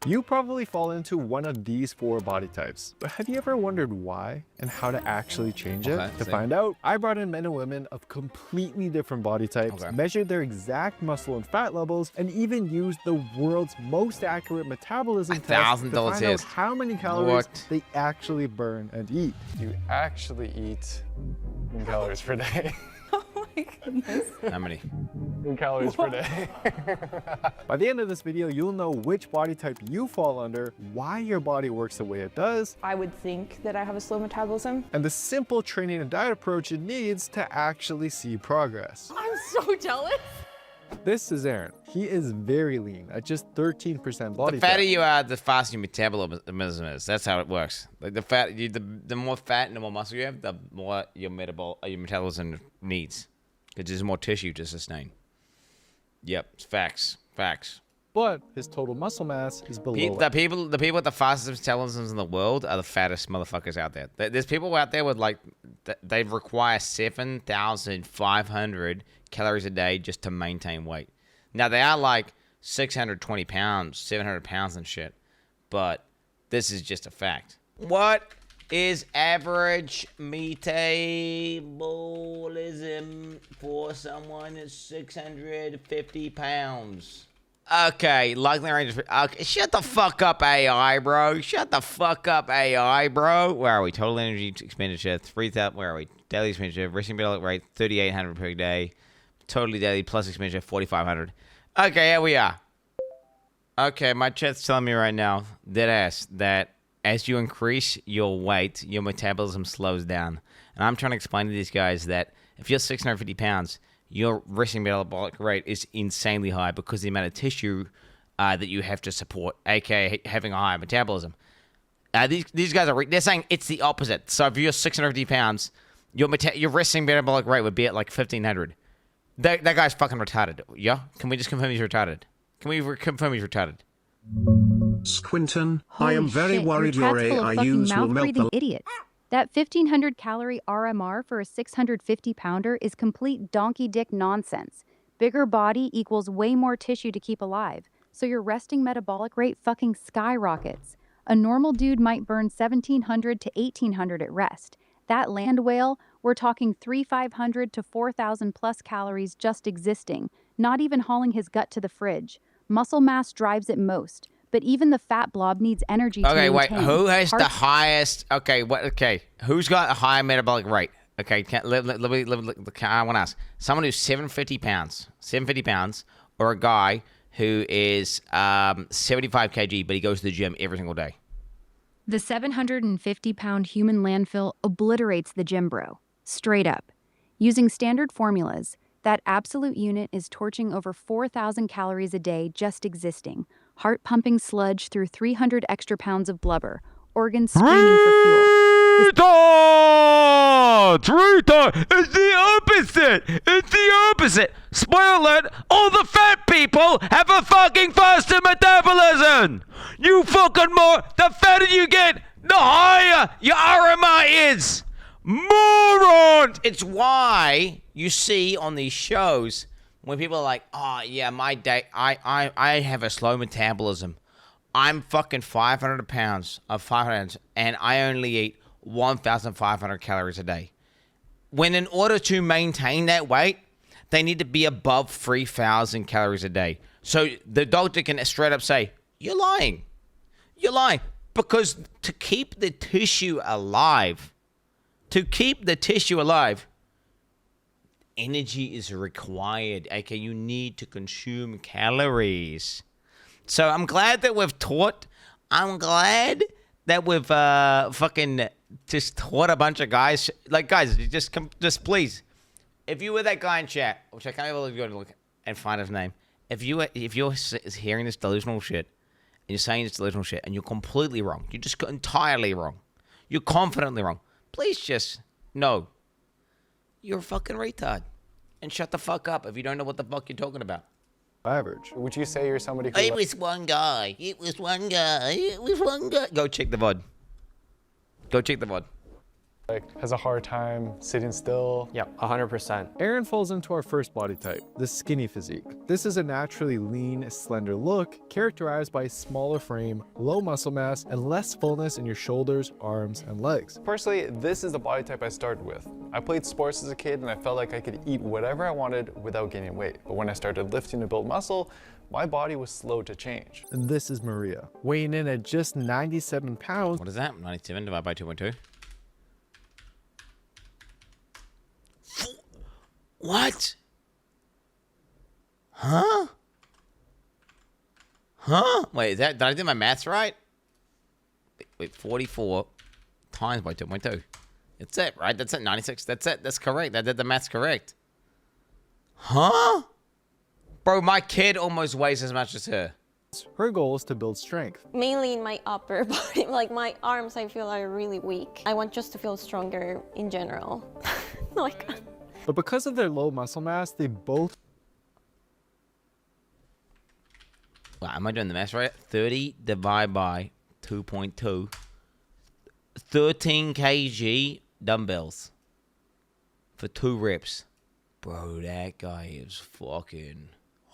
You probably fall into one of these 4 body types, but have you ever wondered why and how to actually change it? To find out, I brought in men and women of completely different body types, measured their exact muscle and fat levels, and even used the world's most accurate metabolism test to find out how many calories they actually burn and eat. You actually eat calories per day. Oh my goodness. How many? Calories per day. By the end of this video, you'll know which body type you fall under, why your body works the way it does, I would think that I have a slow metabolism. and the simple training and diet approach it needs to actually see progress. I'm so jealous. This is Aaron. He is very lean at just 13% body The fatter fat. you are, the faster your metabolism is. That's how it works. Like the more fat and the more muscle you have, the more your metabolism needs, because there's more tissue to sustain. Yep, it's facts. But his total muscle mass is below The people with the fastest metabolisms in the world are the fattest motherfuckers out there. There's people out there with like they require 7,500 calories a day just to maintain weight. Now they are like 620 pounds, 700 pounds and shit, but this is just a fact. What is average metabolism for someone that's 650 pounds? Okay, likely range. Okay, shut the fuck up, AI, bro. Shut the fuck up, AI, bro. Where are we? Total energy expenditure, 3,000. Where are we? Daily expenditure, resting metabolic rate, 3,800 per day. Totally daily plus expenditure, 4,500. Okay, here we are. Okay, my chat's telling me right now, deadass, that as you increase your weight, your metabolism slows down. And I'm trying to explain to these guys that if you're 650 pounds, your resting metabolic rate is insanely high because the amount of tissue that you have to support, aka having a higher metabolism. These guys they're saying it's the opposite. So if you're 650 pounds, your resting metabolic rate would be at like 1,500. That guy's fucking retarded. Yeah? Can we just confirm he's retarded? Can we confirm he's retarded? Quinton, I am very worried your AIUs will melt the idiot. That 1,500 calorie RMR for a 650 pounder is complete donkey dick nonsense. Bigger body equals way more tissue to keep alive, so your resting metabolic rate fucking skyrockets. A normal dude might burn 1,700 to 1,800 at rest. That land whale, we're talking 3,500 to 4,000 plus calories just existing, not even hauling his gut to the fridge. Muscle mass drives it most. But even the fat blob needs energy to maintain. Okay, wait. Who has the highest? Okay, what? Okay, who's got a higher metabolic rate? Okay, I want to ask someone who's 750 pounds, or a guy who is 75 kg, but he goes to the gym every single day. The 750-pound human landfill obliterates the gym bro, straight up. Using standard formulas, that absolute unit is torching over 4,000 calories a day just existing. Heart-pumping sludge through 300 extra pounds of blubber, organs screaming for fuel. Retard! It's the opposite! It's the opposite! Spoiler alert, all the fat people have a fucking faster metabolism! You fucking the fatter you get, the higher your RMI is! Morons! It's why you see on these shows when people are like, oh yeah, my day, I have a slow metabolism. I'm fucking 500 pounds of 500, and I only eat 1,500 calories a day. When in order to maintain that weight, they need to be above 3,000 calories a day. So the doctor can straight up say, you're lying. You're lying. Because to keep the tissue alive, energy is required. Okay, you need to consume calories. So I'm glad that we've fucking just taught a bunch of guys. Like, guys, just please. If you were that guy in chat, which I can't even go to look and find his name. If you're hearing this delusional shit, and you're saying it's delusional shit, and you're completely wrong, you're just entirely wrong, you're confidently wrong, please just know you're a fucking retard. And shut the fuck up if you don't know what the fuck you're talking about. Average. Would you say you're somebody who... It was one guy. Go check the VOD. Like, has a hard time sitting still. Yep, 100%. Aaron falls into our first body type, the skinny physique. This is a naturally lean, slender look characterized by a smaller frame, low muscle mass, and less fullness in your shoulders, arms, and legs. Personally, this is the body type I started with. I played sports as a kid and I felt like I could eat whatever I wanted without gaining weight. But when I started lifting to build muscle, my body was slow to change. And this is Maria, weighing in at just 97 pounds. What is that? 97 divided by 2.2. What? Huh? Huh? Wait, did I do my maths right? Wait, 44 times by 2.2. That's it, right? That's it, 96. That's it. That's correct. I did the maths correct. Huh? Bro, my kid almost weighs as much as her. Her goal is to build strength. Mainly in my upper body, like my arms I feel are really weak. I want just to feel stronger in general. Like, But because of their low muscle mass, they both Wow, am I doing the maths right? 30 divided by 2.2. 13 kg dumbbells for 2 reps. Bro, that guy is fucking...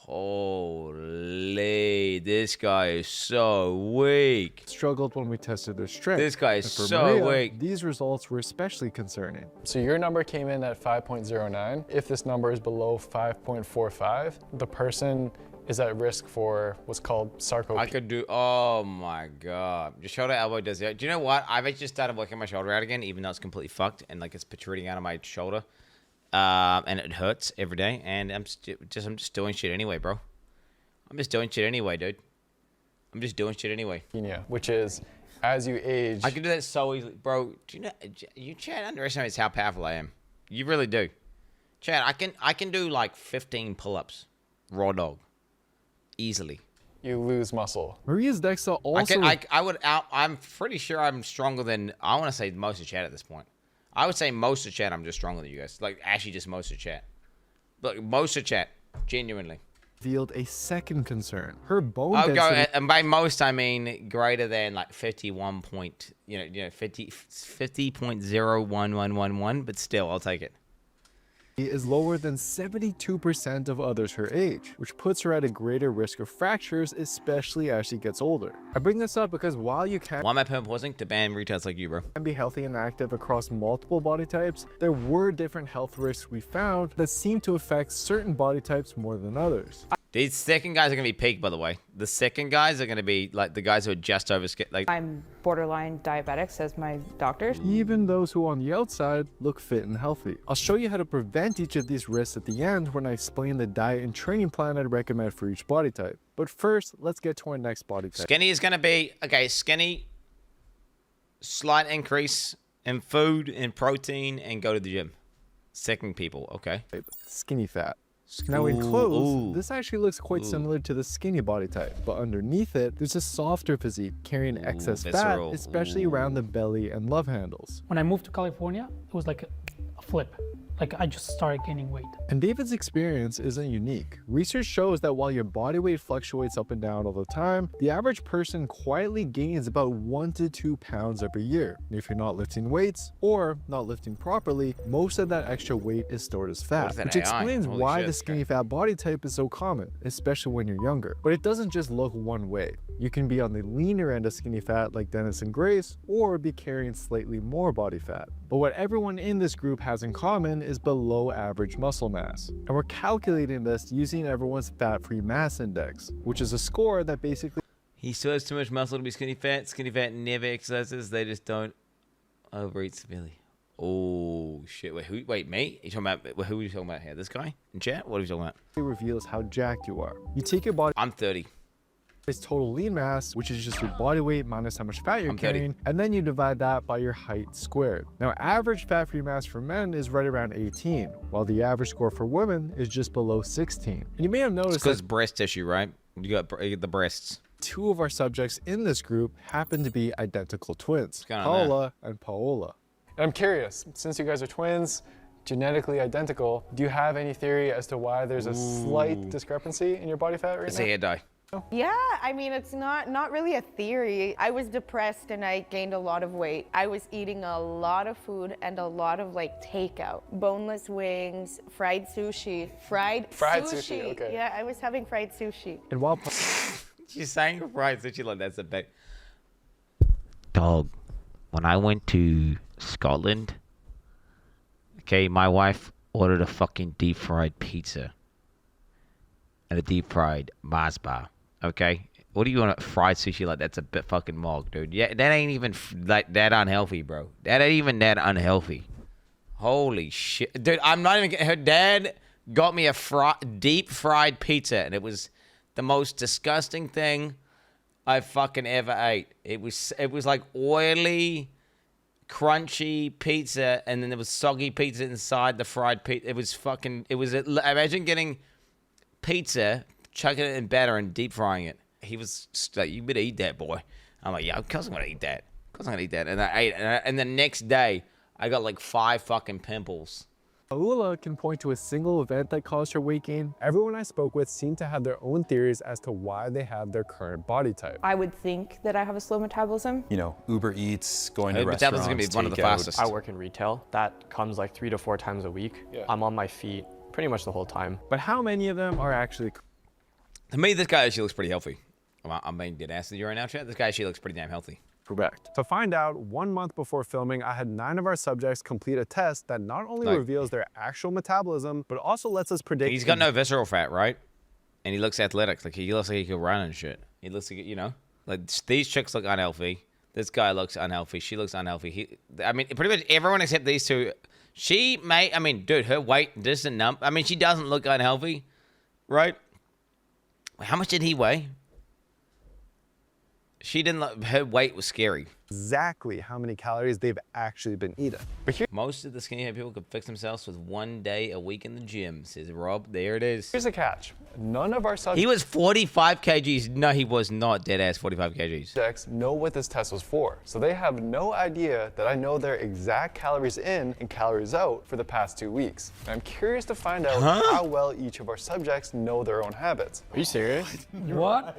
Holy, this guy is so weak. struggled when we tested their strength. This guy is And for so Maria, weak. these results were especially concerning. So your number came in at 5.09. If this number is below 5.45, the person is at risk for what's called sarcopenia. I could do, oh my God. Your shoulder elbow does it. Do you know what? I've actually started working my shoulder out again, even though it's completely fucked and like it's protruding out of my shoulder. And it hurts every day. And I'm just doing shit anyway, bro. I'm just doing shit anyway, dude. I'm just doing shit anyway. Which is, as you age... I can do that so easily. Bro, do you know, Chad underestimates how powerful I am. You really do. Chad, I can do like 15 pull-ups. Raw dog. Easily. You lose muscle. Maria's DEXA also... I'm pretty sure I'm stronger than, I want to say most of Chad at this point. I would say most of Chad, I'm just stronger than you guys. Like, actually just most of Chad. Look, most of Chad. Genuinely. revealed a second concern. Her bone I'll density... go, and by most, I mean greater than like 51 point, 50.01111, but still, I'll take it. is lower than 72% of others her age, which puts her at a greater risk of fractures, especially as she gets older. I bring this up because while you can Why am I pausing? To ban retards like you, bro. be healthy and active across multiple body types, there were different health risks we found that seem to affect certain body types more than others. These second guys are going to be peak, by the way. The second guys are going to be like the guys who are just over, like... I'm borderline diabetic, says my doctors. Even those who on the outside look fit and healthy. I'll show you how to prevent each of these risks at the end when I explain the diet and training plan I'd recommend for each body type. But first, let's get to our next body type. Skinny is going to be, okay, skinny, slight increase in food and protein and go to the gym. Second people, okay. Skinny fat. Now in clothes, Ooh. this actually looks quite similar to the skinny body type, but underneath it, there's a softer physique carrying excess visceral. fat, especially around the belly and love handles. When I moved to California, it was like a flip. Like I just started gaining weight. And David's experience isn't unique. Research shows that while your body weight fluctuates up and down all the time, the average person quietly gains about 1 to 2 pounds every year. And if you're not lifting weights or not lifting properly, most of that extra weight is stored as fat, that which AI? explains Holy why shit, the skinny fat body type is so common, especially when you're younger. But it doesn't just look one way. You can be on the leaner end of skinny fat like Dennis and Grace, or be carrying slightly more body fat. But what everyone in this group has in common is below average muscle mass. And we're calculating this using everyone's fat-free mass index, which is a score that basically... He still has too much muscle to be skinny fat. Skinny fat never exercises. They just don't overeat severely. Oh, shit. Wait, me? You talking about, who are you talking about here? This guy in chat? What are you talking about? reveals how jacked you are. You take your body I'm 30. total lean mass, which is just your body weight minus how much fat you're I'm 30. carrying, and then you divide that by your height squared. Now, average fat-free mass for men is right around 18, while the average score for women is just below 16. And you may have noticed Because that breast tissue, right? You got the breasts. 2 of our subjects in this group happen to be identical twins, going on there? Paula and Paola. And I'm curious, since you guys are twins, genetically identical, do you have any theory as to why there's a slight discrepancy in your body fat right It's now? a hair dye. Yeah, I mean, it's not really a theory. I was depressed and I gained a lot of weight. I was eating a lot of food and a lot of like takeout. Boneless wings, fried sushi. Fried sushi, okay. Yeah, I was having fried sushi. And while She's saying fried sushi like that's a big... Dog, when I went to Scotland, okay, my wife ordered a fucking deep fried pizza and a deep fried Mars bar. Okay, what do you want? Fried sushi like that's a bit fucking mog, dude. Yeah, that ain't even like that unhealthy, bro. That ain't even that unhealthy. Holy shit, dude! I'm not even. Her dad got me a deep fried pizza, and it was the most disgusting thing I fucking ever ate. It was like oily, crunchy pizza, and then there was soggy pizza inside the fried pizza. It was fucking. It was. Imagine getting pizza, chucking it in batter and deep frying it. He was just like, "You better eat that, boy." I'm like, "Yeah, of course I'm gonna eat that. Of course I'm gonna eat that." And I ate it. And the next day, I got like 5 fucking pimples. Aula can point to a single event that caused her weight gain. Everyone I spoke with seemed to have their own theories as to why they have their current body type. I would think that I have a slow metabolism. You know, Uber Eats, going to restaurants, metabolism is gonna be one of the fastest. I work in retail. That comes like 3 to 4 times a week. Yeah. I'm on my feet pretty much the whole time. But how many of them are actually... To me, this guy actually looks pretty healthy. I'm being dead ass in the right now, chat. This guy actually looks pretty damn healthy. Correct. To find out, 1 month before filming, I had 9 of our subjects complete a test that not only reveals their actual metabolism, but also lets us predict... He's got no visceral fat, right? And he looks athletic. Like, he looks like he could run and shit. He looks like, you know? Like, these chicks look unhealthy. This guy looks unhealthy. She looks unhealthy. I mean, pretty much everyone except these two. She may... I mean, dude, her weight doesn't numb. I mean, she doesn't look unhealthy, right? How much did he weigh? She didn't look... Her weight was scary. Exactly how many calories they've actually been eating. But here, most of the skinny people could fix themselves with 1 day a week in the gym, says Rob. There it is. Here's a catch. None of our subjects... He was 45 kgs. No, he was not dead ass 45 kgs. ...know what this test was for. So they have no idea that I know their exact calories in and calories out for the past 2 weeks. And I'm curious to find out how well each of our subjects know their own habits. Are you serious? What?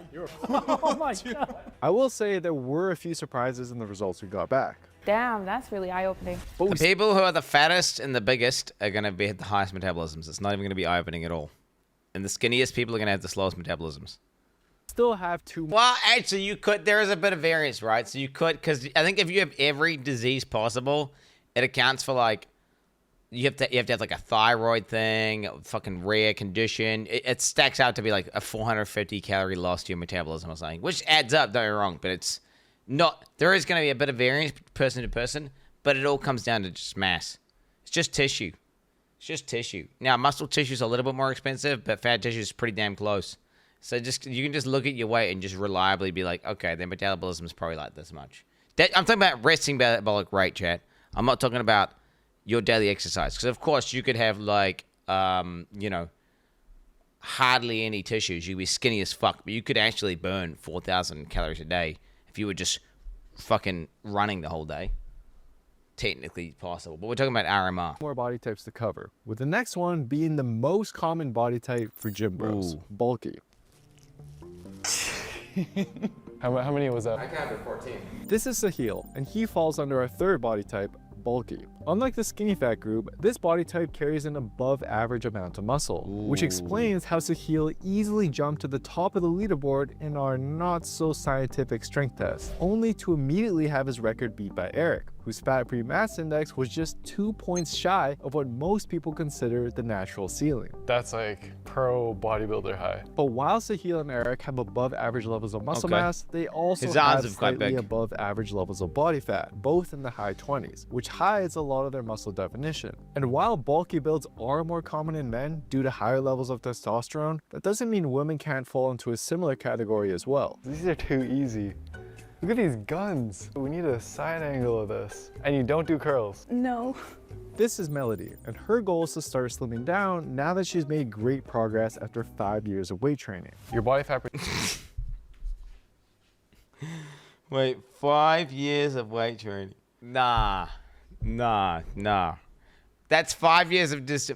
Oh my God. I will say there were a few surprises in the results we got back. Damn, that's really eye-opening. The people who are the fattest and the biggest are going to be the highest metabolisms. It's not even going to be eye-opening at all. And the skinniest people are going to have the slowest metabolisms. Still have 2 more. Well, actually, you could. There is a bit of variance, right? So you could, because I think if you have every disease possible, it accounts for like, you have to have like a thyroid thing, a fucking rare condition. It stacks out to be like a 450 calorie loss to your metabolism or something, which adds up, don't get me wrong, but it's not, there is going to be a bit of variance person to person, but it all comes down to just mass. It's just tissue. It's just tissue. Now, muscle tissue is a little bit more expensive, but fat tissue is pretty damn close. So you can just look at your weight and just reliably be like, okay, their metabolism is probably like this much. I'm talking about resting metabolic rate, chat. I'm not talking about your daily exercise. Because, of course, you could have, like, you know, hardly any tissues. You'd be skinny as fuck. But you could actually burn 4,000 calories a day if you were just fucking running the whole day. Technically possible. But we're talking about RMR. More body types to cover, with the next one being the most common body type for gym bros, bulky. How many was that? I counted 14. This is Sahil, and he falls under our third body type, bulky. Unlike the skinny fat group, this body type carries an above average amount of muscle, which explains how Sahil easily jumped to the top of the leaderboard in our not so scientific strength test, only to immediately have his record beat by Eric, whose fat pre-mass index was just 2 points shy of what most people consider the natural ceiling. That's like pro bodybuilder high. But while Sahil and Eric have above average levels of muscle mass, they also have slightly above average levels of body fat, both in the high 20s, which hides a lot of their muscle definition. And while bulky builds are more common in men due to higher levels of testosterone, that doesn't mean women can't fall into a similar category as well. These are too easy. Look at these guns. We need a side angle of this. And you don't do curls. No. This is Melody, and her goal is to start slimming down now that she's made great progress after 5 years of weight training. Your body fat... Wait, 5 years of weight training? Nah. That's 5 years of just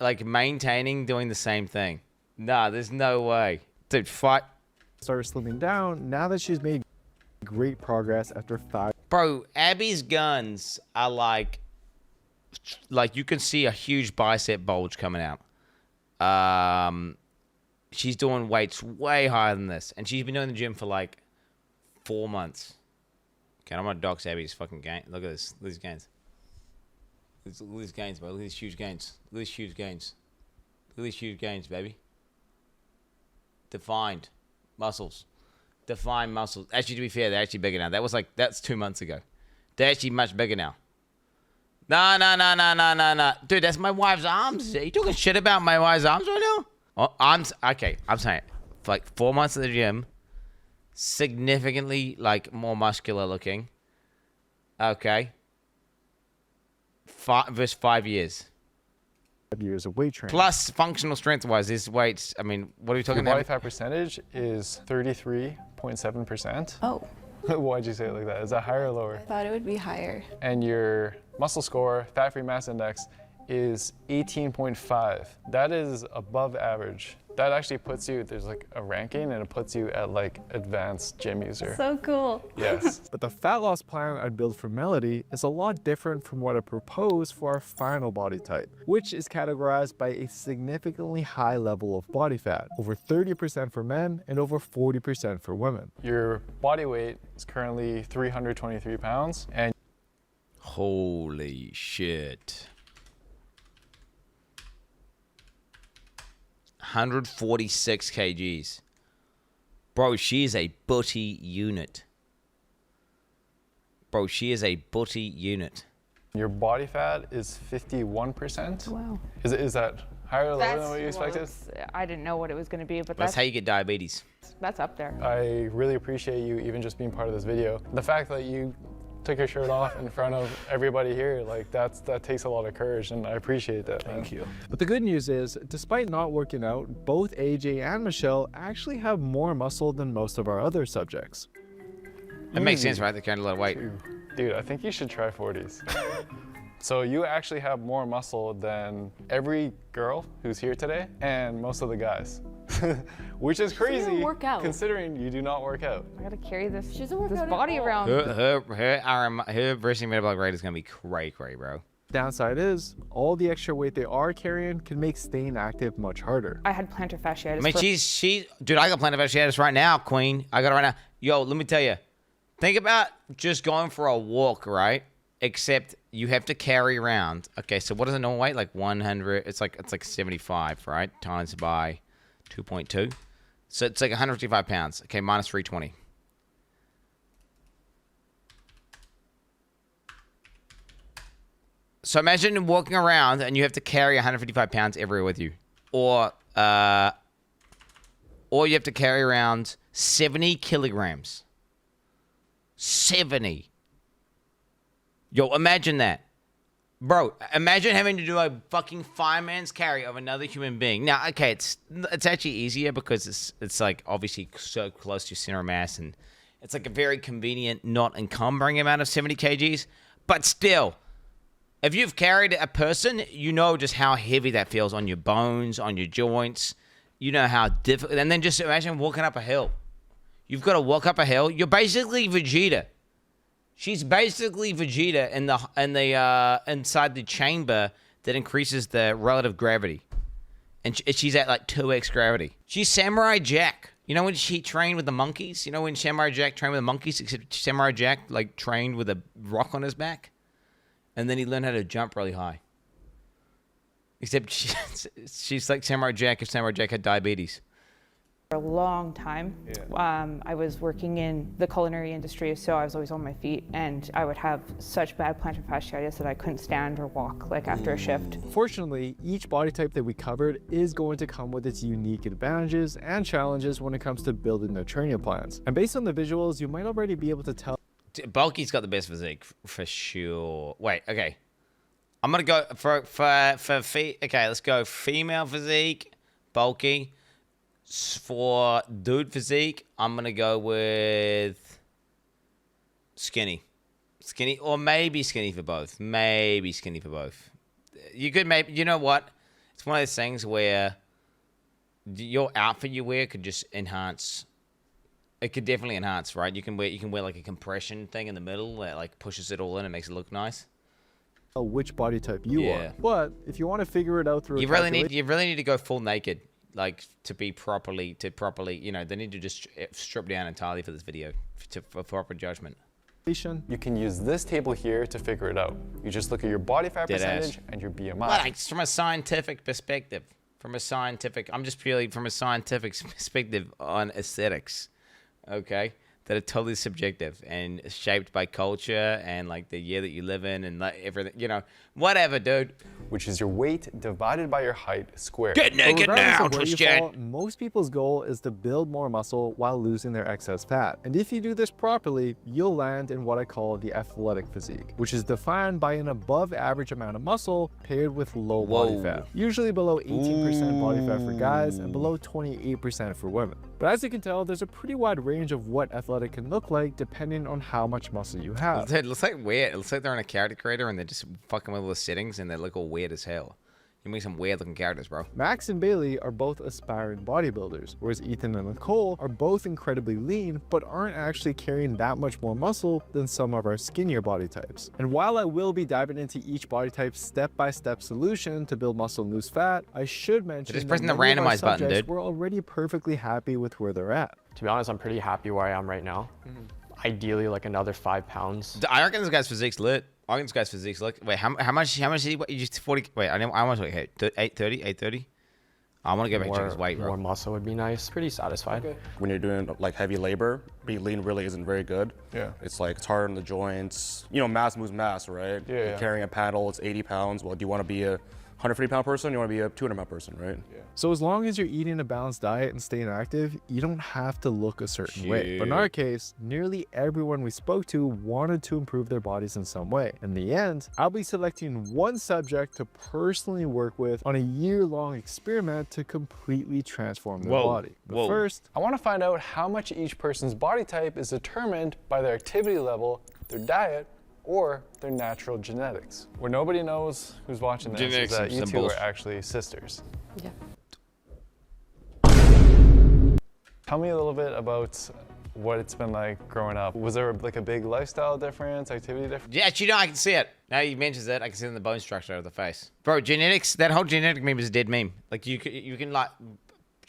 like maintaining doing the same thing. Nah, there's no way. Dude, started slimming down now that she's made great progress after 5. Bro, Abby's guns are like you can see a huge bicep bulge coming out. She's doing weights way higher than this, and she's been doing the gym for like 4 months. Okay, I'm gonna dox Abby's fucking gain. Look at this. Look at these gains. Look at these gains, bro. Look at these huge gains. Look at these huge gains. Look at these huge gains, baby. Defined muscles. Defined muscles. Actually, to be fair, they're actually bigger now. That's 2 months ago. They're actually much bigger now. No. Dude, that's my wife's arms. Are you talking shit about my wife's arms right now? Oh, I'm saying it. For like 4 months at the gym, significantly like more muscular looking. Okay. Versus 5 years. 5 years of weight training. Plus, functional strength-wise, this weights, I mean, what are we talking about? Your body fat percentage is 33.7%. Oh. Why'd you say it like that? Is that higher or lower? I thought it would be higher. And your muscle score, fat-free mass index, is 18.5. That is above average. That actually puts you, there's like a ranking, and it puts you at like advanced gym user. So cool. Yes. But the fat loss plan I'd build for Melody is a lot different from what I propose for our final body type, which is categorized by a significantly high level of body fat, over 30% for men and over 40% for women. Your body weight is currently 323 pounds, and holy shit. 146 kgs. Bro, she is a butty unit. Bro, she is a butty unit. your body fat is 51%. Wow. Is that higher or lower than what you expected? I didn't know what it was going to be, but that's how you get diabetes. That's up there. I really appreciate you even just being part of this video. The fact that you took your shirt off in front of everybody here, like that takes a lot of courage, and I appreciate that. Thank you. But the good news is, despite not working out, both AJ and Michelle actually have more muscle than most of our other subjects. It makes sense, right? They carry a lot of weight. Dude, I think you should try 40s. So you actually have more muscle than every girl who's here today and most of the guys. Which is crazy, don't work out. considering you do not work out. I gotta carry this, She doesn't work this out at body all. around. Her resting metabolic rate is gonna be cray, bro. Downside is, all the extra weight they are carrying can make staying active much harder. I had plantar fasciitis. I mean, dude, I got plantar fasciitis right now, Queen. I got it right now. Yo, let me tell you. Think about just going for a walk, right? Except you have to carry around. Okay, so what is a normal weight? Like 100. It's like 75, right? Times by 2.2. So it's like 155 pounds. Okay, minus 320. So imagine walking around and you have to carry 155 pounds everywhere with you. Or you have to carry around 70 kilograms. 70. Yo, imagine that. Bro, imagine having to do a fucking fireman's carry of another human being. Now, okay, it's actually easier because it's like obviously so close to center of mass, and it's like a very convenient, not encumbering amount of 70 kgs. But still, if you've carried a person, you know just how heavy that feels on your bones, on your joints. You know how difficult. And then just imagine walking up a hill. You've got to walk up a hill. You're basically Vegeta. She's basically Vegeta in the inside the chamber that increases the relative gravity, and she's at like 2x gravity. She's Samurai Jack. You know when she trained with the monkeys? You know when Samurai Jack trained with the monkeys? Except Samurai Jack like trained with a rock on his back, and then he learned how to jump really high. Except she's like Samurai Jack if Samurai Jack had diabetes. For a long time. Yeah. I was working in the culinary industry, so I was always on my feet, and I would have such bad plantar fasciitis that I couldn't stand or walk like after a shift. Fortunately, each body type that we covered is going to come with its unique advantages and challenges when it comes to building their training plans. And based on the visuals, you might already be able to tell. Bulky's got the best physique for sure. Wait, okay. I'm gonna go okay, let's go female physique, bulky. For dude physique, I'm gonna go with skinny, or maybe skinny for both. Maybe skinny for both. You could maybe, you know what? It's one of those things where your outfit you wear could just enhance It could definitely enhance, right? You can wear like a compression thing in the middle that like pushes it all in and makes it look nice. Which body type you are. But if you want to figure it out through you really need to go full naked, like to properly, you know, they need to just strip down entirely for this video for proper judgment. You can use this table here to figure it out. You just look at your body fat percentage and your BMI. Like from a scientific perspective, I'm just purely from a scientific perspective on aesthetics, okay? That are totally subjective and shaped by culture and like the year that you live in and like everything, you know, whatever, dude. Which is your weight divided by your height squared. Get naked now, Christian. Most people's goal is to build more muscle while losing their excess fat. And if you do this properly, you'll land in what I call the athletic physique, which is defined by an above average amount of muscle paired with low body fat. Usually below 18% body fat for guys and below 28% for women. But as you can tell, there's a pretty wide range of what athletic can look like depending on how much muscle you have. It looks like weird. It looks like they're in a character creator and they're just fucking with all the settings and they look all weird as hell. You make some weird looking characters, bro. Max and Bailey are both aspiring bodybuilders, whereas Ethan and Nicole are both incredibly lean, but aren't actually carrying that much more muscle than some of our skinnier body types. And while I will be diving into each body type's step-by-step solution to build muscle and lose fat, I should mention just pressing the many of our randomize button, subjects dude. We're already perfectly happy with where they're at. To be honest, I'm pretty happy where I am right now. Ideally, like another 5 pounds. I reckon this guy's physique's lit. I think this guy's physique's lit. Wait, how much did he weigh? You just 40? Wait, I want to wait. 830? I want to go back and check his weight, bro. More muscle would be nice. Pretty satisfied. Okay. When you're doing like heavy labor, being lean really isn't very good. Yeah. It's like it's hard on the joints. You know, mass moves mass, right? Yeah. You're carrying a paddle, it's 80 pounds. Well, do you want to be a 150-pound person? You want to be a 200-pound person, right? Yeah. So as long as you're eating a balanced diet and staying active, you don't have to look a certain way. But in our case, nearly everyone we spoke to wanted to improve their bodies in some way. In the end, I'll be selecting one subject to personally work with on a year-long experiment to completely transform their body. But first, I want to find out how much each person's body type is determined by their activity level, their diet, or their natural genetics. Where nobody knows who's watching this Genetics is that you two symbols. are actually sisters. Yeah. Tell me a little bit about what it's been like growing up. Was there like a big lifestyle difference, activity difference? Yeah, you know, I can see it. Now you mentions it, I can see it in the bone structure of the face. Bro, genetics, that whole genetic meme is a dead meme. Like you can like,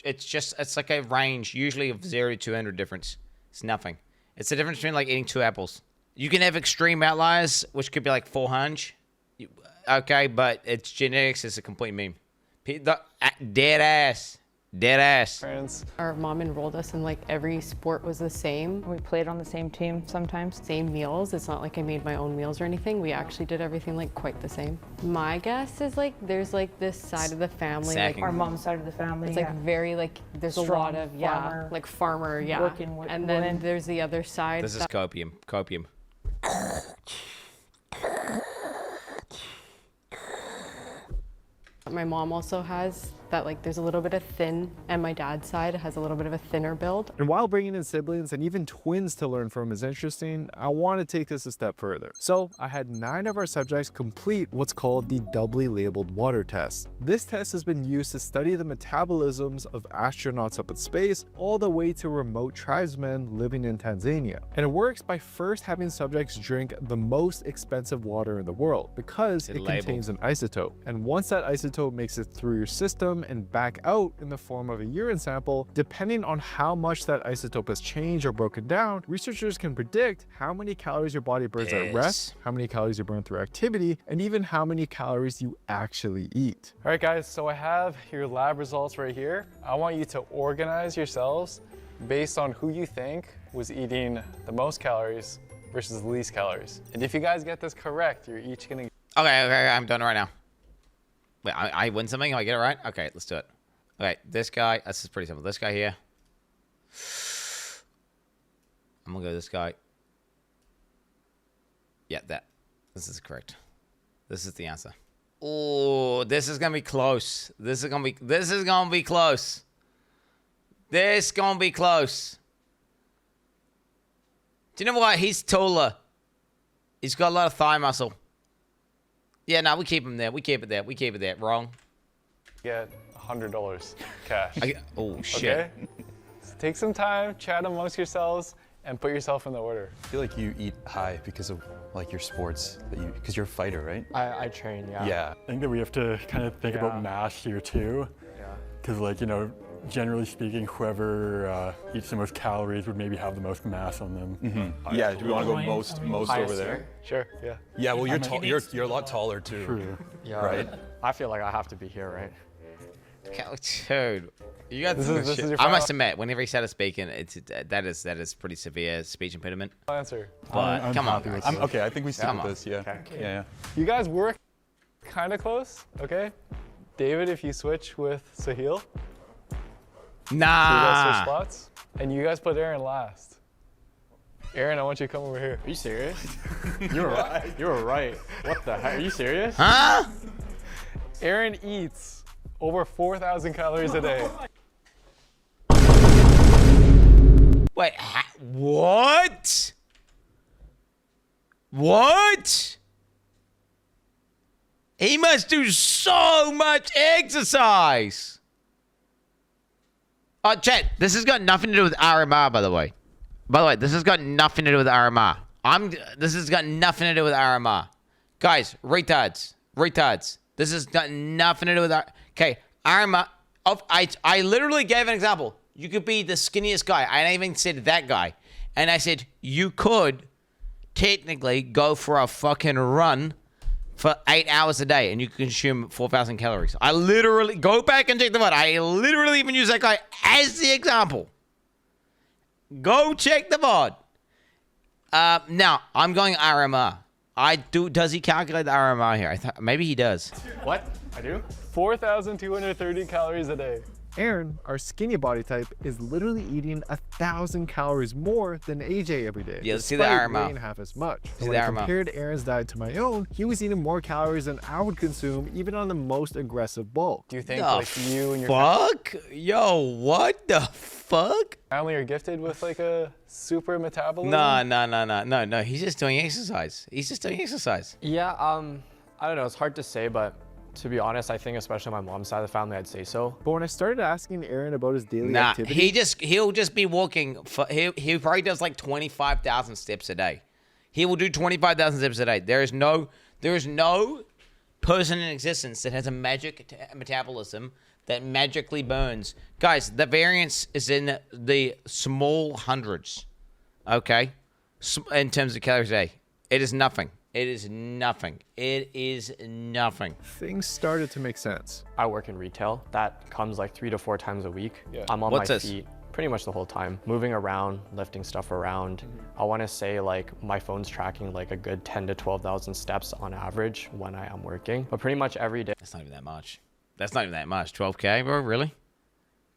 it's like a range, usually of 0 to 200 difference. It's nothing. It's the difference between like eating 2 apples. You can have extreme outliers, which could be like 400. Okay, but it's genetics is a complete meme. Dead ass. Parents. Our mom enrolled us in like every sport was the same. We played on the same team sometimes. Same meals. It's not like I made my own meals or anything. We actually did everything like quite the same. My guess is like there's like this side of the family, like our mom's side of the family. it's like very like there's Strong a lot of farmer, like farmer, working and then women. there's the other side. This is copium. My mom also has that like there's a little bit of thin, and my dad's side has a little bit of a thinner build. and while bringing in siblings and even twins to learn from is interesting, I want to take this a step further. So I had 9 of our subjects complete what's called the doubly labeled water test. This test has been used to study the metabolisms of astronauts up in space all the way to remote tribesmen living in Tanzania. And it works by first having subjects drink the most expensive water in the world because it contains an isotope. And once that isotope makes it through your system and back out in the form of a urine sample, depending on how much that isotope has changed or broken down, researchers can predict how many calories your body burns at rest, how many calories you burn through activity, and even how many calories you actually eat. All right, guys, so I have your lab results right here. I want you to organize yourselves based on who you think was eating the most calories versus the least calories. And if you guys get this correct, you're each gonna... Okay, I'm done right now. Wait, I win something? I get it right? Okay, let's do it. Okay, this guy, this is pretty simple. This guy here. I'm gonna go this guy. Yeah, that. This is correct. This is the answer. Oh, this is gonna be close. This is gonna be close. This gonna be close. Do you know what? He's taller. He's got a lot of thigh muscle. Yeah, no, we keep him there. We keep it there. Wrong. Get $100 cash. Oh, shit. Okay? take some time, chat amongst yourselves, and put yourself in the order. I feel like you eat high because of like your sports, because you're a fighter, right? I train, yeah. Yeah. I think that we have to kind of think about mass here too. Yeah. Because like, you know, generally speaking, whoever eats the most calories would maybe have the most mass on them. Mm-hmm. Yeah, do we want to go most over there? Sure, yeah. Yeah, well, you're a lot taller too. True. Yeah, right? I feel like I have to be here, right? Dude, you got this is your I must admit, whenever he started speaking, that is pretty severe speech impediment. Answer. But I'm come on, happy with guys. this. Okay, I think we stick Come with on. this. Yeah. Okay. Yeah. You guys were kind of close, okay? David, if you switch with Sahil, so you guys switch Nah. spots, and you guys put Aaron last. Aaron, I want you to come over here. Are you serious? You were right. You were right. What the heck? Are you serious? Huh? Aaron eats over 4,000 calories a day. Wait, what? What? He must do so much exercise. Oh, Chet, this has got nothing to do with RMR, by the way. By the way, this has got nothing to do with RMR. This has got nothing to do with RMR. Guys, retards. This has got nothing to do with okay, RMR. I literally gave an example. You could be the skinniest guy. I even said that guy. And I said, you could technically go for a fucking run for 8 hours a day and you consume 4,000 calories. I literally, go back and check the VOD. I literally even use that guy as the example. Go check the VOD. Now, I'm going RMR. Does he calculate the RMR here? Maybe he does. What? I do? 4,230 calories a day. Aaron, our skinny body type, is literally eating 1,000 calories more than AJ every day. Yeah, let's see the despite RMR. weighing half as much. See So the when I RMR. compared Aaron's diet to my own, he was eating more calories than I would consume, even on the most aggressive bulk. Do you think The like you and your fuck? Yo, what the fuck? family are gifted with like a super metabolism? No. He's just doing exercise. Yeah, I don't know. It's hard to say, but to be honest, I think especially on my mom's side of the family, I'd say so. But when I started asking Aaron about his daily Nah, activity, he'll just be walking. He probably does like 25,000 steps a day. He will do 25,000 steps a day. There is no person in existence that has a magic metabolism that magically burns. Guys, the variance is in the small hundreds. Okay, in terms of calories a day, it is nothing. It is nothing. things started to make sense. I work in retail. That comes like 3 to 4 times a week. Yeah. I'm on What's my this? feet pretty much the whole time, moving around, lifting stuff around. I want to say like my phone's tracking like a good 10 to 12,000 steps on average when I am working, but pretty much every day. That's not even that much. 12K, bro. Really?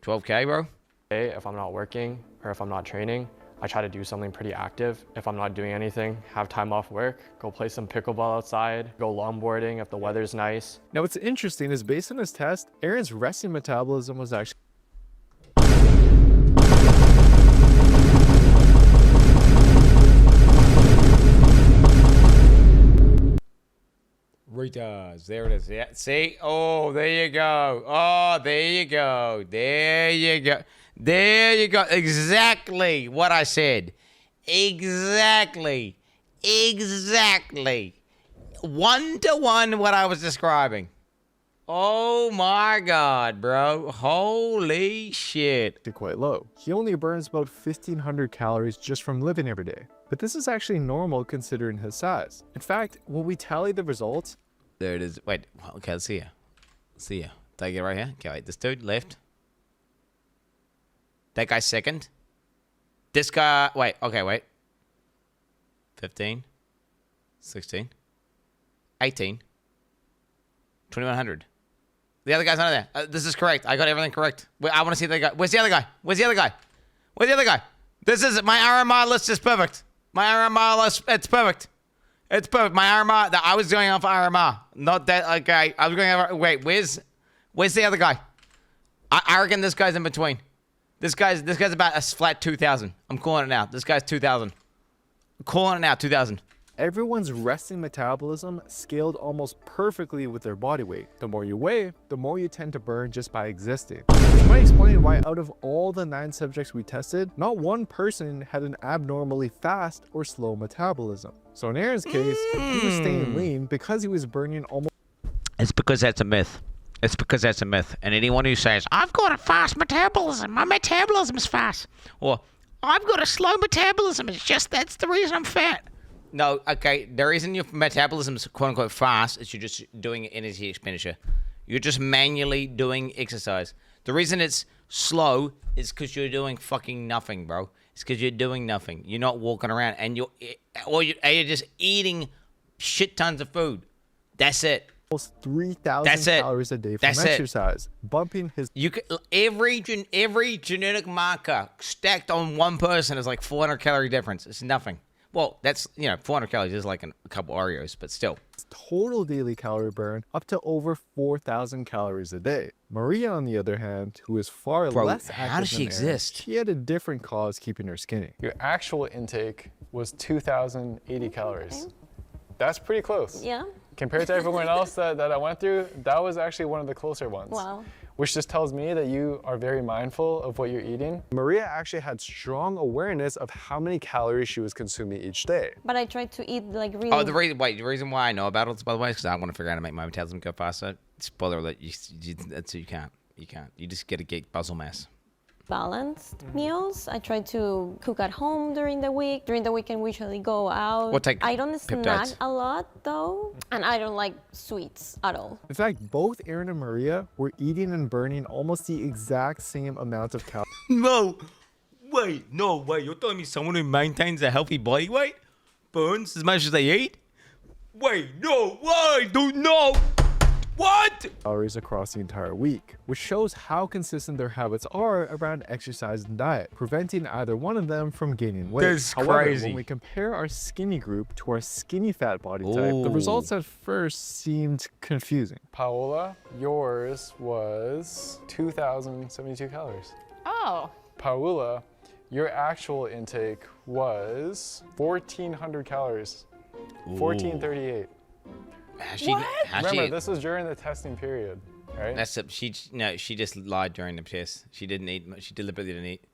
12K, bro. If I'm not working or if I'm not training, I try to do something pretty active. If I'm not doing anything, have time off work, go play some pickleball outside, go longboarding if the weather's nice. Now, what's interesting is based on his test, Aaron's resting metabolism was actually Retards. There it is. Yeah. See? Oh, there you go. Oh, there you go. There you go. There you go. Exactly what I said. Exactly. 1-to-1 what I was describing. Oh my God, bro. Holy shit. quite low. He only burns about 1,500 calories just from living every day. But this is actually normal considering his size. In fact, when we tally the results, There it is. Wait. Okay, let's see ya. Take it right here. Okay, wait. This dude left. That guy's second. This guy. Wait. Okay, wait. 15. 16. 18. 2,100. The other guy's not there. This is correct. I got everything correct. Wait, I want to see the other guy. Where's the other guy? This is my RMR list is perfect. My RMR list, it's perfect. It's perfect. My RMR, I was going off RMR. Not that, okay. I was going off, wait, where's the other guy? I reckon this guy's in between. This guy's about a flat 2,000. I'm calling it now. This guy's 2,000. I'm calling it now, 2,000. everyone's resting metabolism scaled almost perfectly with their body weight. The more you weigh, the more you tend to burn just by existing. Which might explain why out of all the 9 subjects we tested, not one person had an abnormally fast or slow metabolism. So in Aaron's case, he was staying lean because he was burning almost... It's because that's a myth. It's because that's a myth. And anyone who says, I've got a fast metabolism, my metabolism is fast, or I've got a slow metabolism, it's just that's the reason I'm fat. No, okay, the reason your metabolism is quote unquote fast is you're just doing energy expenditure. You're just manually doing exercise. The reason it's slow is because you're doing fucking nothing, bro. It's because you're doing nothing. You're not walking around and you're just eating shit tons of food. That's it. Almost 3,000 calories a day from exercise, bumping his... Every genetic marker stacked on one person is like 400 calorie difference. It's nothing. Well, that's, 400 calories is like a couple Oreos, but still. Total daily calorie burn up to over 4,000 calories a day. Maria, on the other hand, who is far less active how does she than Aaron, exist? she had a different cause keeping her skinny. Your actual intake was 2,080 calories. That's pretty close. Yeah. Compared to everyone else that I went through, that was actually one of the closer ones. Wow. Which just tells me that you are very mindful of what you're eating. Maria actually had strong awareness of how many calories she was consuming each day. But I tried to eat like really... Oh, the reason why I know about it, by the way, is because I want to figure out how to make my metabolism go faster. Spoiler alert, you can't. You just get a gate muscle mass. Balanced meals. I try to cook at home during the week. During the weekend, we usually go out. What type I don't snack peptides? a lot though, and I don't like sweets at all. In fact, both Aaron and Maria were eating and burning almost the exact same amount of calories. No way. You're telling me someone who maintains a healthy body weight burns as much as they eat? Wait, no way, dude, no. What? Calories across the entire week, which shows how consistent their habits are around exercise and diet, preventing either one of them from gaining weight. That's However, crazy. when we compare our skinny group to our skinny fat body type, the results at first seemed confusing. Paola, yours was 2,072 calories. Oh. Paola, your actual intake was 1,400 calories. 1,438. Remember, this was during the testing period, right? She just lied during the test. She didn't eat. She deliberately didn't eat.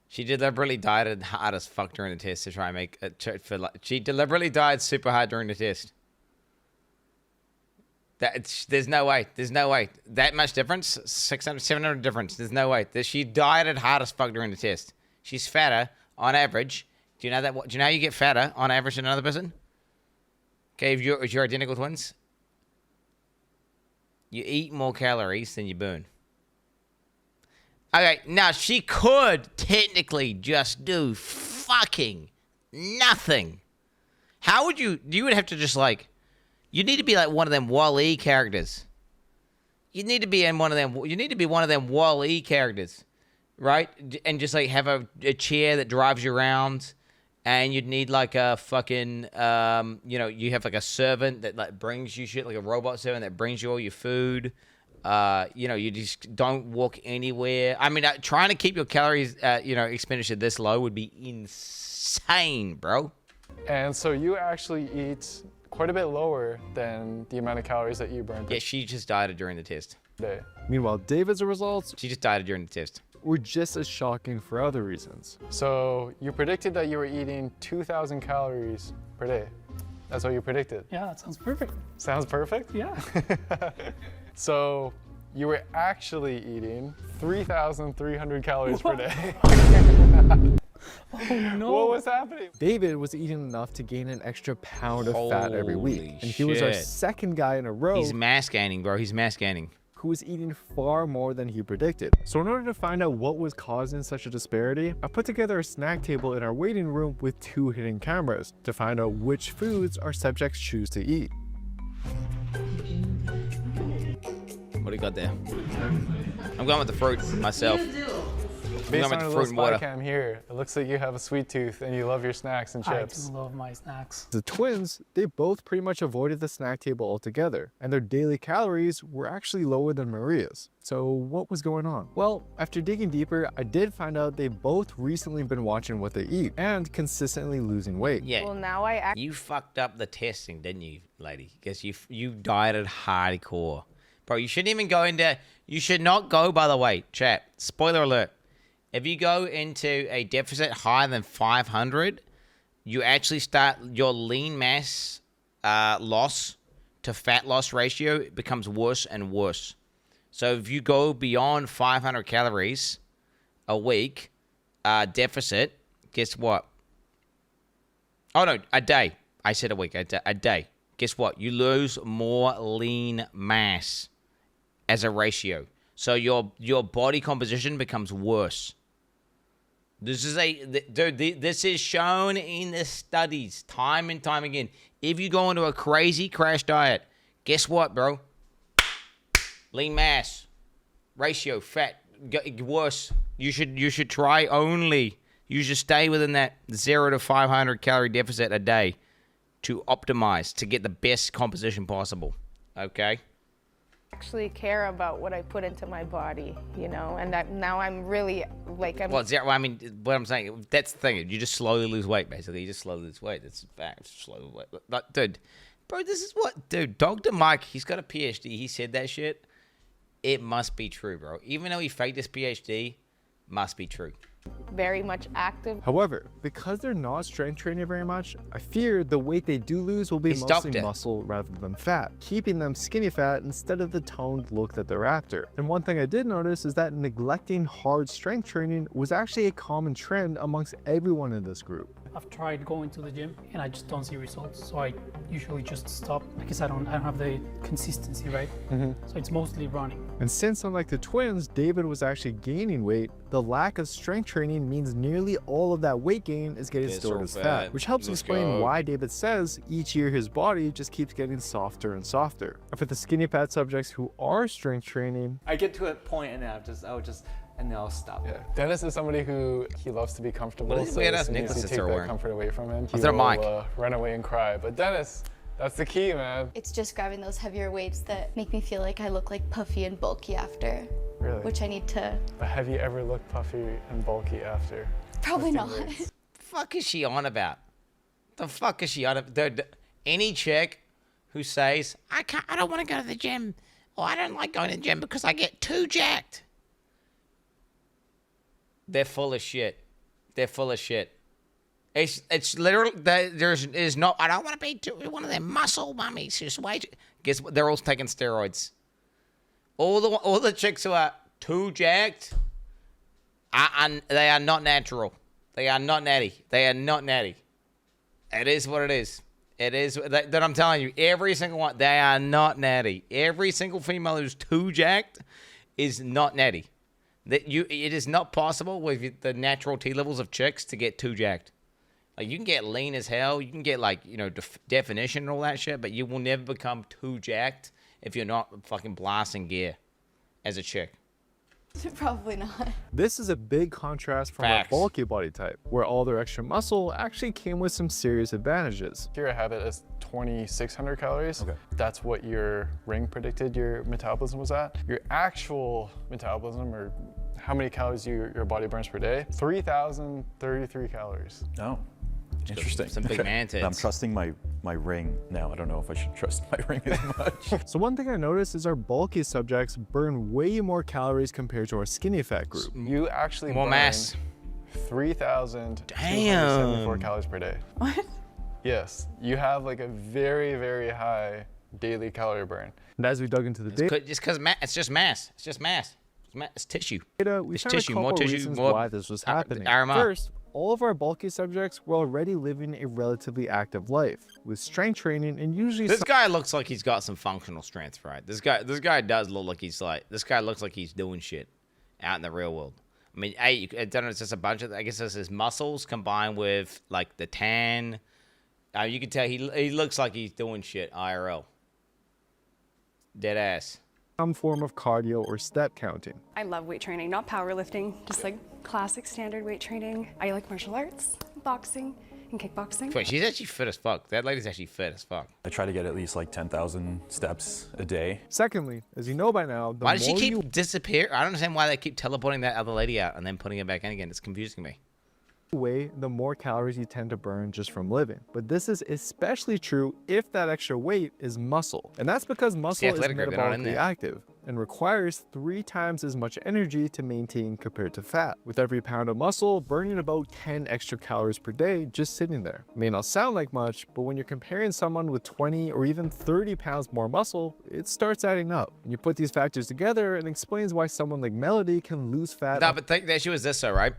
She deliberately dieted hard as fuck during the test to try and make she deliberately dieted super hard during the test. There's no way. There's no way. That much difference? 600, 700 difference. There's no way. She dieted hard as fuck during the test. She's fatter on average. Do you know that? Do you know how you get fatter on average than another person? Okay, if you're identical twins, you eat more calories than you burn. Okay, now she could technically just do fucking nothing. How would you would have to just you need to be like one of them Wall-E characters. You need to be one of them Wall-E characters, right? And just have a chair that drives you around. And you'd need like a fucking, you have like a servant that brings you shit, like a robot servant that brings you all your food. You just don't walk anywhere. I mean, trying to keep your calories, expenditure this low would be insane, bro. And so you actually eat quite a bit lower than the amount of calories that you burned. Yeah, she just dieted during the test. Day. Meanwhile, David's results... She just dieted during the test. ...were just as shocking for other reasons. So you predicted that you were eating 2,000 calories per day. That's what you predicted. Yeah, that sounds perfect. Sounds perfect? Yeah. So you were actually eating 3,300 calories per day. Oh no. What was happening? David was eating enough to gain an extra pound of fat every week. Holy And he was our shit. second guy in a row. He's mass gaining, bro. He's mass gaining. Who was eating far more than he predicted. So in order to find out what was causing such a disparity, I put together a snack table in our waiting room with 2 hidden cameras to find out which foods our subjects choose to eat. What do you got there? I'm going with the fruit myself. Based on the a fruit little and water. spot cam here, it looks like you have a sweet tooth and you love your snacks and chips. I do love my snacks. The twins, they both pretty much avoided the snack table altogether, and their daily calories were actually lower than Maria's. So what was going on? Well, after digging deeper, I did find out they've both recently been watching what they eat and consistently losing weight. Yeah. Well, now You fucked up the testing, didn't you, lady? Because you dieted hardcore. Bro, you shouldn't even go into... You should not go, by the way, chat. Spoiler alert. If you go into a deficit higher than 500, you actually start... Your lean mass loss to fat loss ratio becomes worse and worse. So if you go beyond 500 calories a week deficit, guess what? Oh, no, a day. I said a week, a day. Guess what? You lose more lean mass as a ratio. So your body composition becomes worse. This is shown in the studies time and time again. If you go into a crazy crash diet, guess what, bro? Lean mass ratio, fat, worse. You should try only. You should stay within that 0 to 500 calorie deficit a day to optimize, to get the best composition possible. Okay? actually care about what I put into my body, you know, and now I'm really like I'm. Well, zero, I mean, what I'm saying, that's the thing. You just slowly lose weight, basically. You just slowly lose weight. That's a fact. Slowly weight. But, dude, bro, this is what, dude, Dr. Mike, he's got a PhD. He said that shit. It must be true, bro. Even though he faked his PhD, must be true. Very much active. However, because they're not strength training very much, I fear the weight they do lose will be He mostly stopped it. muscle rather than fat, keeping them skinny fat instead of the toned look that they're after. And one thing I did notice is that neglecting hard strength training was actually a common trend amongst everyone in this group. I've tried going to the gym and I just don't see results, so I usually just stop because I don't have the consistency, right? So it's mostly running. And since, unlike the twins, David was actually gaining weight, the lack of strength training means nearly all of that weight gain is getting stored as fat, which helps explain why David says each year his body just keeps getting softer and softer. And for the skinny fat subjects who are strength training, I get to a point and and then I'll stop. Yeah. Dennis is somebody who he loves to be comfortable. What is So weird as ass soon as necklaces you take they're that wearing? comfort away from him, he What's their mic? will run away and cry. But Dennis, that's the key, man. It's just grabbing those heavier weights that make me feel like I look like puffy and bulky after. Really? Which I need to. But have you ever looked puffy and bulky after? Probably not. Fuck is she on about? The fuck is she on about? Any chick who says, I don't want to go to the gym, or I don't like going to the gym because I get too jacked. They're full of shit. They're full of shit. It's literally, there's no, I don't want to be one of them muscle mummies. Just wait. Guess what? They're all taking steroids. All the chicks who are too jacked, they are not natural. They are not natty. They are not natty. It is what it is. It is that I'm telling you. Every single one, they are not natty. Every single female who's too jacked is not natty. It is not possible with the natural T levels of chicks to get too jacked. Like, you can get lean as hell. You can get, like, you know, definition and all that shit, but you will never become too jacked if you're not fucking blasting gear as a chick. Probably not. this is a big contrast from our bulky body type, where all their extra muscle actually came with some serious advantages. If your habit is 2,600 calories, that's what your ring predicted your metabolism was at. Your actual metabolism, or how many calories your body burns per day, 3,033 calories. Oh, interesting. Some big man tits. I'm trusting my ring now. I don't know if I should trust my ring as much. So one thing I noticed is our bulky subjects burn way more calories compared to our skinny fat group. You actually More burn mass. 3,274 calories per day. What? Yes, you have like a very, very high daily calorie burn. And as we dug into the data, Just because it's just mass. It's just mass. It's tissue. we It's found tissue. a couple More tissue. reasons More why this was happening. RMR. First, all of our bulky subjects were already living a relatively active life with strength training and usually This guy looks like he's got some functional strength, right? This guy does look like this guy looks like he's doing shit out in the real world. I mean, I don't know, it's just a bunch of, I guess it's his muscles combined with like the tan. You can tell he looks like he's doing shit IRL. Dead ass. some form of cardio or step counting. I love weight training, not powerlifting, just like classic standard weight training. I like martial arts, boxing, and kickboxing. Wait, she's actually fit as fuck. That lady's actually fit as fuck. I try to get at least like 10,000 steps a day. Secondly, as you know by now, the Why does she more keep disappear? I don't understand why they keep teleporting that other lady out and then putting it back in again. It's confusing me. weigh, the more calories you tend to burn just from living. But this is especially true if that extra weight is muscle. And that's because muscle is metabolically active and requires 3 times as much energy to maintain compared to fat. With every pound of muscle burning about 10 extra calories per day just sitting there. It may not sound like much, but when you're comparing someone with 20 or even 30 pounds more muscle, it starts adding up. And you put these factors together and it explains why someone like Melody can lose fat. No, but the issue is this though, right?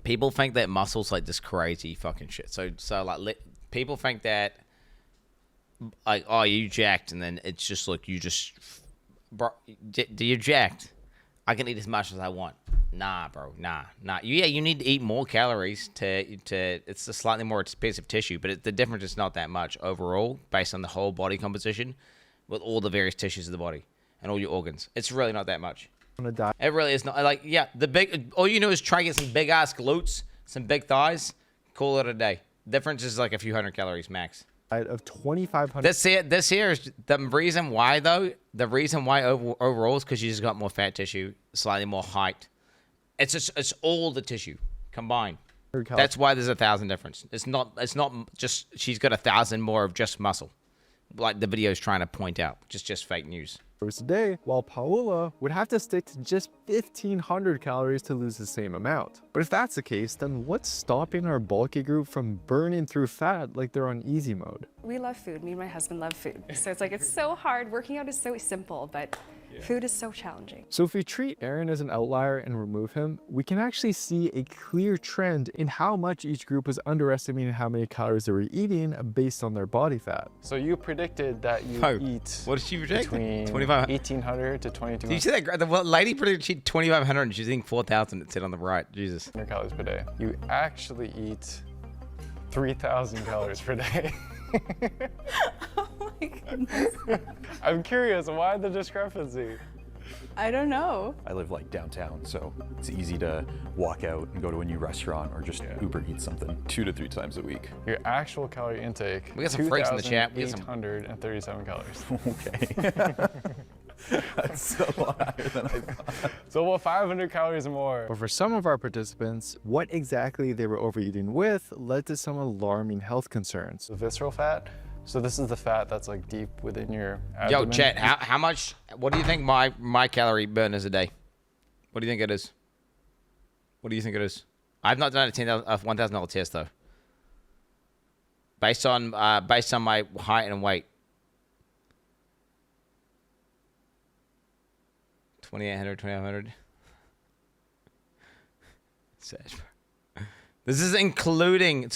People think that muscle's like this crazy fucking shit. So like people think that like, oh, you jacked, and then it's just like you just, bro, do you jacked? I can eat as much as I want. Nah, bro, nah. Yeah, you need to eat more calories to. It's a slightly more expensive tissue, but the difference is not that much overall, based on the whole body composition, with all the various tissues of the body and all your organs. It's really not that much. It really is not. Like, yeah, all you know is try to get some big ass glutes, some big thighs, call it a day. Difference is like a few hundred calories max. Of 2,500. This here is the reason why though. The reason why overall is because you just got more fat tissue, slightly more height. It's all the tissue combined. That's why there's 1,000 difference. It's not just she's got 1,000 more of just muscle, like the video is trying to point out, which is just fake news. Today, while Paola would have to stick to just 1,500 calories to lose the same amount. But if that's the case, then what's stopping our bulky group from burning through fat like they're on easy mode? We love food. Me and my husband love food. So it's like, it's so hard. Working out is so simple, but food is so challenging. So if we treat Aaron as an outlier and remove him, we can actually see a clear trend in how much each group was underestimating how many calories they were eating based on their body fat. So you predicted that you eat. What did she predict? Between 1,800 to 2,200. Did you see that? The lady predicted she 2,500 and she's eating 4,000. It said on the right. Jesus. 100 calories per day. You actually eat 3,000 calories per day. Oh my goodness. I'm curious, why the discrepancy? I don't know. I live like downtown, so it's easy to walk out and go to a new restaurant or just Uber eat something 2 to 3 times a week. Your actual calorie intake. We got some freaks in the chat. We got some 2,837 calories. Okay. That's so higher than I thought. So well, 500 calories more. But for some of our participants, what exactly they were overeating with led to some alarming health concerns. The visceral fat. So this is the fat that's like deep within your abdomen. Yo, Chet, how much? What do you think my calorie burn is a day? What do you think it is? What do you think it is? I've not done a $1,000 test though. Based on my height and weight. 2,800, 2,500. Sad. This is including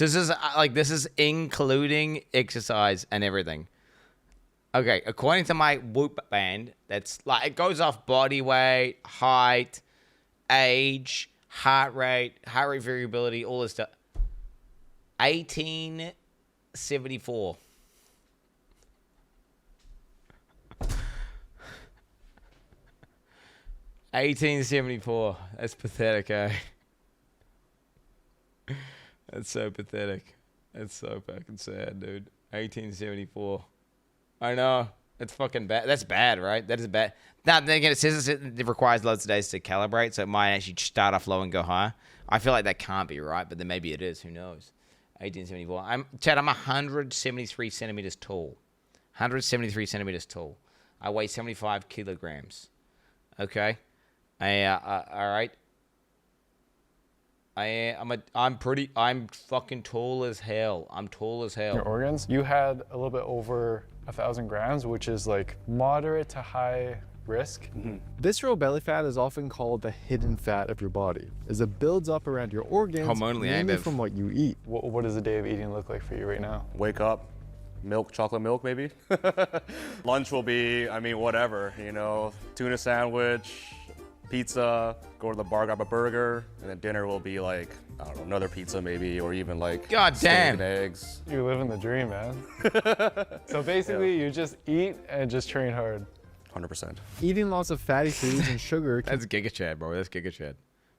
exercise and everything. Okay, according to my Whoop band, that's like it goes off body weight, height, age, heart rate variability, all this stuff. 1874. That's pathetic, eh? That's so pathetic. That's so fucking sad, dude. 1874. I know. That's fucking bad. That's bad, right? That is bad. Now, then again, it says it requires loads of days to calibrate, so it might actually start off low and go high. I feel like that can't be right, but then maybe it is. Who knows? 1874. I'm 173 centimeters tall. 173 centimeters tall. I weigh 75 kilograms. Okay? All right. I'm fucking tall as hell. I'm tall as hell. Your organs? You had a little bit over 1,000 grams, which is like moderate to high risk. Visceral belly fat is often called the hidden fat of your body, as it builds up around your organs, hormonally mainly active. from what you eat. What does a day of eating look like for you right now? Wake up, milk, chocolate milk maybe. Lunch will be, I mean, whatever, you know, tuna sandwich, pizza, go to the bar, grab a burger, and then dinner will be like, I don't know, another pizza maybe, or even like God steak damn. and eggs. You're living the dream, man. So basically, you just eat and just train hard. 100%. Eating lots of fatty foods and sugar can That's Giga Chad, bro. That's Giga Chad.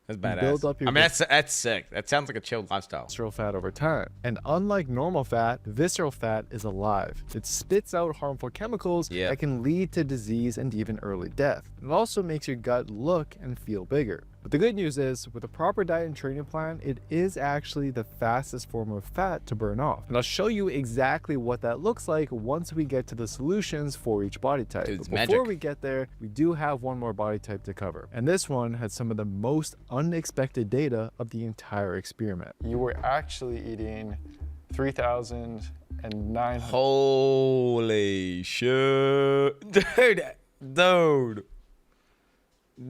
That's badass. build up your I mean, that's sick. That sounds like a chill lifestyle. visceral fat over time. And unlike normal fat, visceral fat is alive. It spits out harmful chemicals that can lead to disease and even early death. It also makes your gut look and feel bigger. But the good news is, with a proper diet and training plan, it is actually the fastest form of fat to burn off. And I'll show you exactly what that looks like once we get to the solutions for each body type. Dude, it's But before magic. we get there, we do have one more body type to cover. And this one had some of the most unexpected data of the entire experiment. You were actually eating 3,900. Holy shit.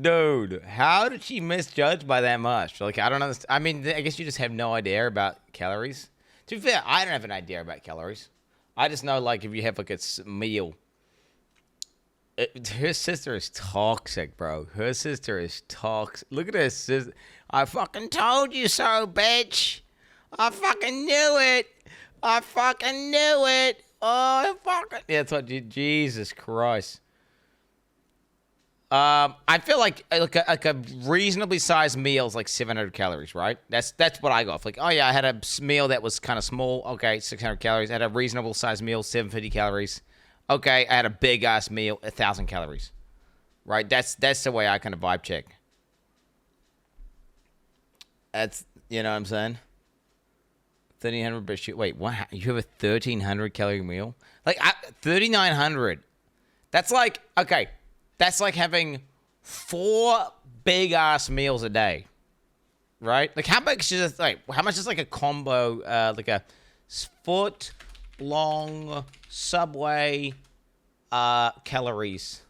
Dude, how did she misjudge by that much? Like, I don't know. I mean, I guess you just have no idea about calories. To be fair, I don't have an idea about calories. I just know, like, if you have, like, a meal. Her sister is toxic, bro. Her sister is toxic. Look at her sister. I fucking told you so, bitch. I fucking knew it. I fucking knew it. Oh, fucking. Yeah, that's what. Jesus Christ. I feel like a reasonably sized meal is like 700 calories, right? That's what I go off. Like, oh yeah, I had a meal that was kind of small. Okay, 600 calories. I had a reasonable sized meal, 750 calories. Okay, I had a big ass meal, 1,000 calories. Right? That's the way I kind of vibe check. That's, you know what I'm saying? 1,300, but shoot, wait, what? You have a 1,300 calorie meal? Like 3,900. That's like, okay. That's like having 4 big ass meals a day, right? Like how much is like a combo, like a foot long Subway calories?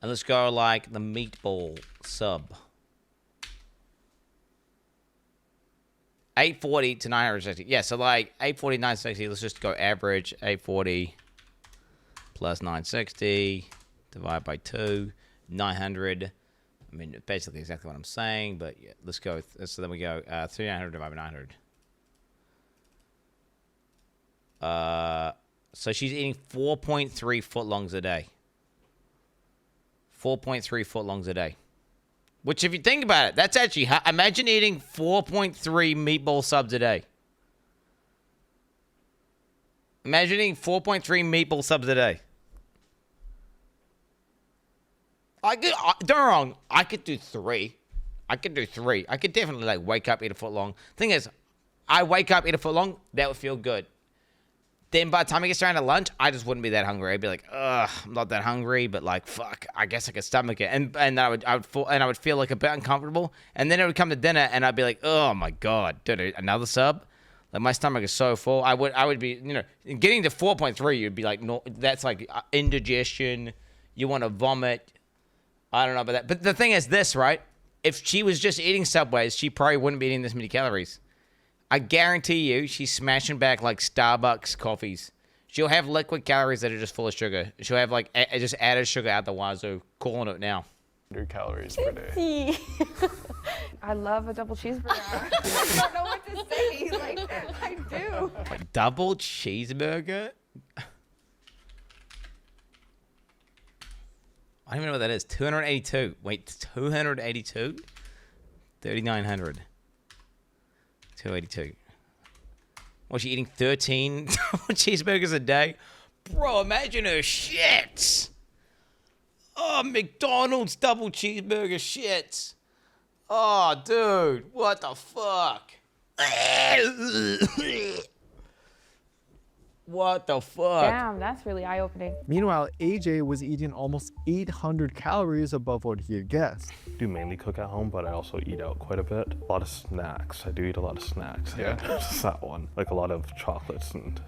And let's go like the meatball sub. 840 to 960. Yeah, so like 840, 960. Let's just go average 840 plus 960. Divide by 2, 900. I mean, basically exactly what I'm saying, but yeah, let's go. So then we go 300 divided by 900. So she's eating 4.3 footlongs a day. 4.3 footlongs a day. Which, if you think about it, that's actually, imagine eating 4.3 meatball subs a day. Imagine eating 4.3 meatball subs a day. Don't get me wrong, I could do 3. I could definitely like wake up, eat a foot long. Thing is, I wake up, eat a foot long, that would feel good. Then by the time it gets around to lunch, I just wouldn't be that hungry. I'd be like, ugh, I'm not that hungry, but like, fuck, I guess I could stomach it. And I would feel like a bit uncomfortable. And then it would come to dinner, and I'd be like, oh my god, dude, another sub? Like my stomach is so full. I would be, you know, getting to 4.3, you'd be like, no, that's like indigestion. You want to vomit. I don't know about that. But the thing is this, right? If she was just eating Subways, she probably wouldn't be eating this many calories. I guarantee you she's smashing back like Starbucks coffees. She'll have liquid calories that are just full of sugar. She'll have like just added sugar out the wazoo. Calling it now. 100 calories per day. I love a double cheeseburger. I don't know what to say. Like, I do. Like double cheeseburger? I don't even know what that is. 282. Wait, 282? 3,900. 282. Was she eating 13 cheeseburgers a day? Bro, imagine her shits. Oh, McDonald's double cheeseburger shits. Oh, dude. What the fuck? What the fuck? Damn, that's really eye-opening. Meanwhile, AJ was eating almost 800 calories above what he had guessed. I do mainly cook at home, but I also eat out quite a bit. A lot of snacks. I do eat a lot of snacks. Yeah. Just that one. Like a lot of chocolates and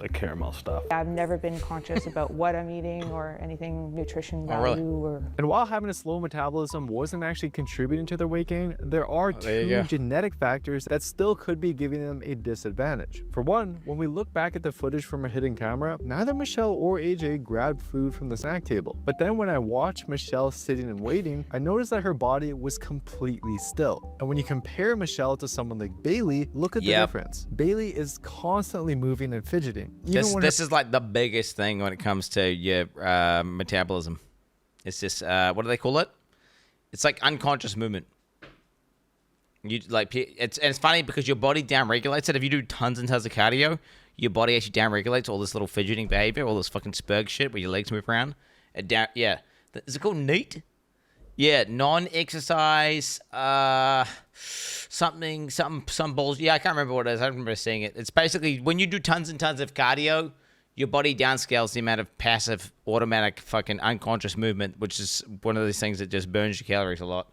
like caramel stuff. I've never been conscious about what I'm eating or anything nutrition value or... And while having a slow metabolism wasn't actually contributing to their weight gain, there are two genetic factors that still could be giving them a disadvantage. For one, when we look back at the footage from a hidden camera, neither Michelle or AJ grabbed food from the snack table. But then when I watched Michelle sitting and waiting, I noticed that her body was completely still. And when you compare Michelle to someone like Bailey, look at the difference. Bailey is constantly moving and fidgeting. nothing. This is like the biggest thing when it comes to your metabolism. It's just what do they call it? It's like unconscious movement. You like it's funny because your body down-regulates it. If you do tons and tons of cardio, your body actually down-regulates all this little fidgeting behavior, all this fucking spurg shit where your legs move around. Yeah. Is it called NEAT? Yeah, non-exercise, some balls. Yeah, I can't remember what it is. I don't remember seeing it. It's basically when you do tons and tons of cardio, your body downscales the amount of passive, automatic, fucking unconscious movement, which is one of these things that just burns your calories a lot.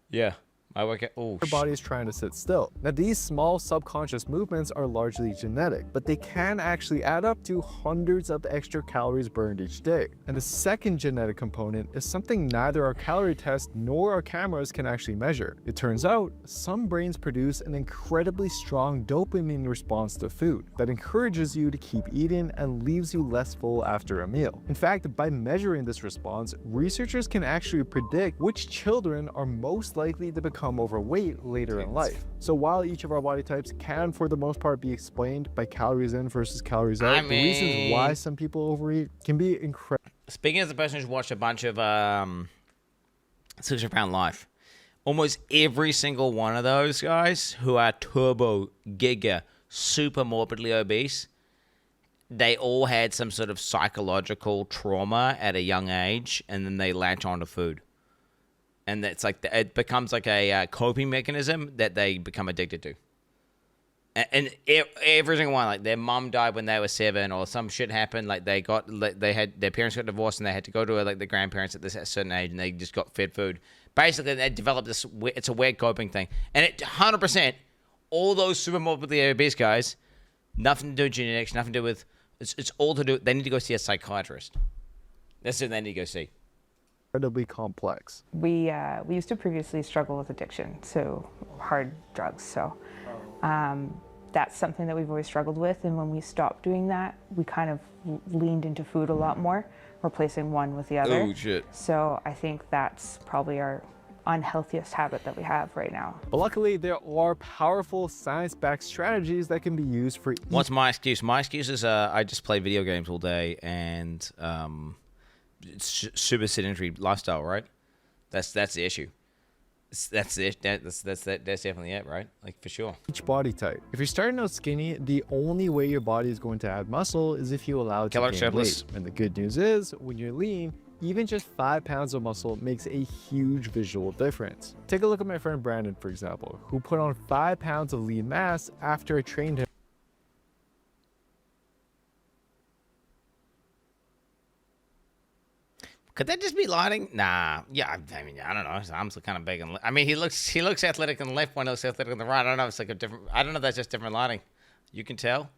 Yeah. I work at, your body is trying to sit still. Now, these small subconscious movements are largely genetic, but they can actually add up to hundreds of extra calories burned each day. And the second genetic component is something neither our calorie test nor our cameras can actually measure. It turns out some brains produce an incredibly strong dopamine response to food that encourages you to keep eating and leaves you less full after a meal. In fact, by measuring this response, researchers can actually predict which children are most likely to become overweight later in life. So while each of our body types can, for the most part, be explained by calories in versus calories out, the reasons why some people overeat can be incredible. Speaking as a person who's watched a bunch of 600 Pound Life, almost every single one of those guys who are turbo, giga, super morbidly obese, they all had some sort of psychological trauma at a young age, and then they latch onto food. And it's like it becomes like a coping mechanism that they become addicted to. And every single one, like their mom died when they were 7, or some shit happened. Like they had their parents got divorced, and they had to go to like the grandparents at a certain age, and they just got fed food. Basically, they developed this. It's a weird coping thing, and 100%, all those super morbidly obese guys, nothing to do with genetics, nothing to do with. It's all to do. They need to go see a psychiatrist. That's what they need to go see. Incredibly complex. We used to previously struggle with addiction, so hard drugs. So that's something that we've always struggled with. And when we stopped doing that, we kind of leaned into food a lot more, replacing one with the other. Oh shit! So I think that's probably our unhealthiest habit that we have right now. But luckily, there are powerful science-backed strategies that can be used for. What's my excuse? My excuse is I just play video games all day and it's super sedentary lifestyle, right? That's the issue. That's definitely it, right? Like for sure. Each body type. If you're starting out skinny, the only way your body is going to add muscle is if you allow it to gain weight. And the good news is, when you're lean, even just 5 pounds of muscle makes a huge visual difference. Take a look at my friend Brandon, for example, who put on 5 pounds of lean mass after I trained him. Could that just be lighting? Nah. Yeah, I mean, I don't know. His arms look kind of big. And I mean, he looks athletic on the left one, he looks athletic on the right. I don't know. It's like a different. I don't know if that's just different lighting. You can tell.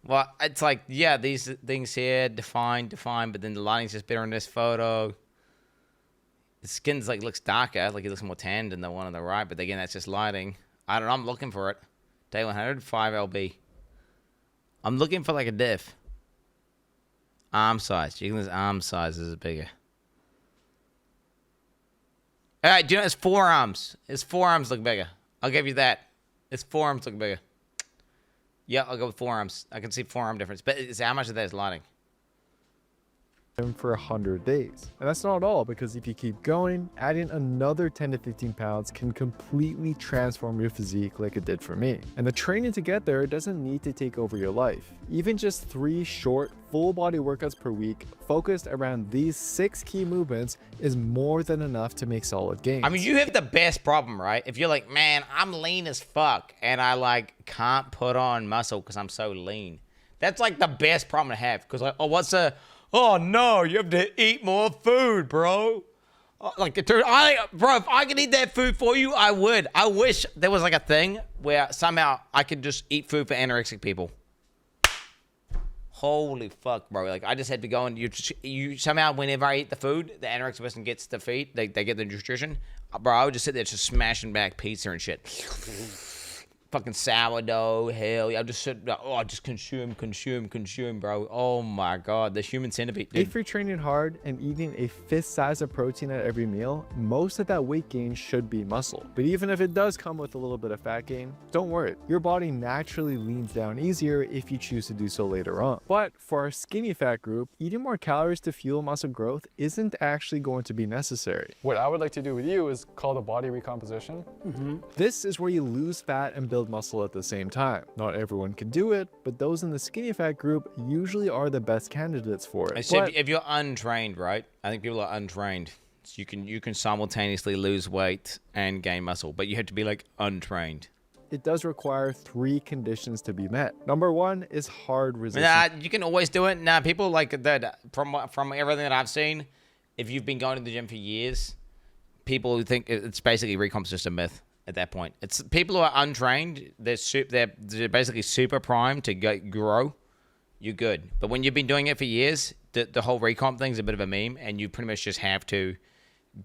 Well, it's like, yeah, these things here, defined, but then the lighting's just better in this photo. His skin's like looks darker, like he looks more tanned than the one on the right. But again, that's just lighting. I don't know. I'm looking for it. Day 100, 5 lb. I'm looking for like a diff. Arm size. Jiggler's arm size is bigger. All right, do you know his forearms? His forearms look bigger. I'll give you that. His forearms look bigger. Yeah, I'll go with forearms. I can see forearm difference. But it's how much of that is lighting? For 100 days. And that's not all, because if you keep going, adding another 10 to 15 pounds can completely transform your physique like it did for me. And the training to get there doesn't need to take over your life. Even just 3 short, full body workouts per week focused around these 6 key movements is more than enough to make solid gains. I mean, you have the best problem, right? If you're like, man, I'm lean as fuck and I like can't put on muscle because I'm so lean. That's like the best problem to have, because like, oh no, you have to eat more food, bro. Like, bro, if I could eat that food for you, I would. I wish there was like a thing where somehow I could just eat food for anorexic people. Holy fuck, bro. Like, I just had to go and you somehow, whenever I eat the food, the anorexic person gets the feed, they get the nutrition. Bro, I would just sit there just smashing back pizza and shit. fucking sourdough, hell yeah, I just consume, bro. Oh my God, the human centipede, dude. If you're training hard and eating a fist size of protein at every meal, most of that weight gain should be muscle. But even if it does come with a little bit of fat gain, don't worry. Your body naturally leans down easier if you choose to do so later on. But for our skinny fat group, eating more calories to fuel muscle growth isn't actually going to be necessary. What I would like to do with you is called a body recomposition. This is where you lose fat and build muscle at the same time. Not everyone can do it, but those in the skinny fat group usually are the best candidates for it. So if you're untrained, right? I think people are untrained. So you can simultaneously lose weight and gain muscle, but you have to be like untrained. It does require 3 conditions to be met. Number 1 is hard resistance. Nah, you can always do it. Nah, people like that, from everything that I've seen, if you've been going to the gym for years, people who think it's basically recomp's just a myth at that point. It's people who are untrained, they're basically super primed to grow. You're good. But when you've been doing it for years, the whole recomp thing's a bit of a meme, and you pretty much just have to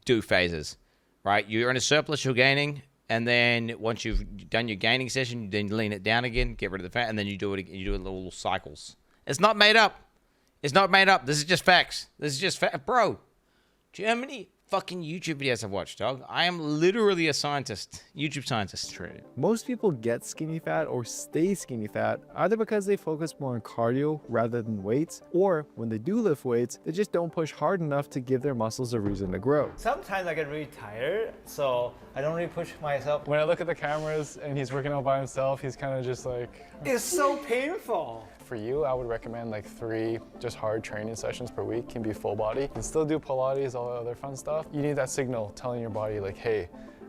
do phases, right? You're in a surplus, you're gaining, and then once you've done your gaining session, then you lean it down again, get rid of the fat, and then you do it again. You do it in little cycles. It's not made up. It's not made up. This is just facts. This is just fact, bro. Germany. Fucking YouTube videos I've watched, dog. I am literally a scientist, YouTube scientist. Most people get skinny fat or stay skinny fat either because they focus more on cardio rather than weights, or when they do lift weights, they just don't push hard enough to give their muscles a reason to grow. Sometimes I get really tired, so I don't really push myself. When I look at the cameras and he's working out by himself, he's kind of just like... It's so painful. For you, I would recommend like 3 just hard training sessions per week. Can be full body. You can still do Pilates, all the other fun stuff. You need that signal telling your body like, hey,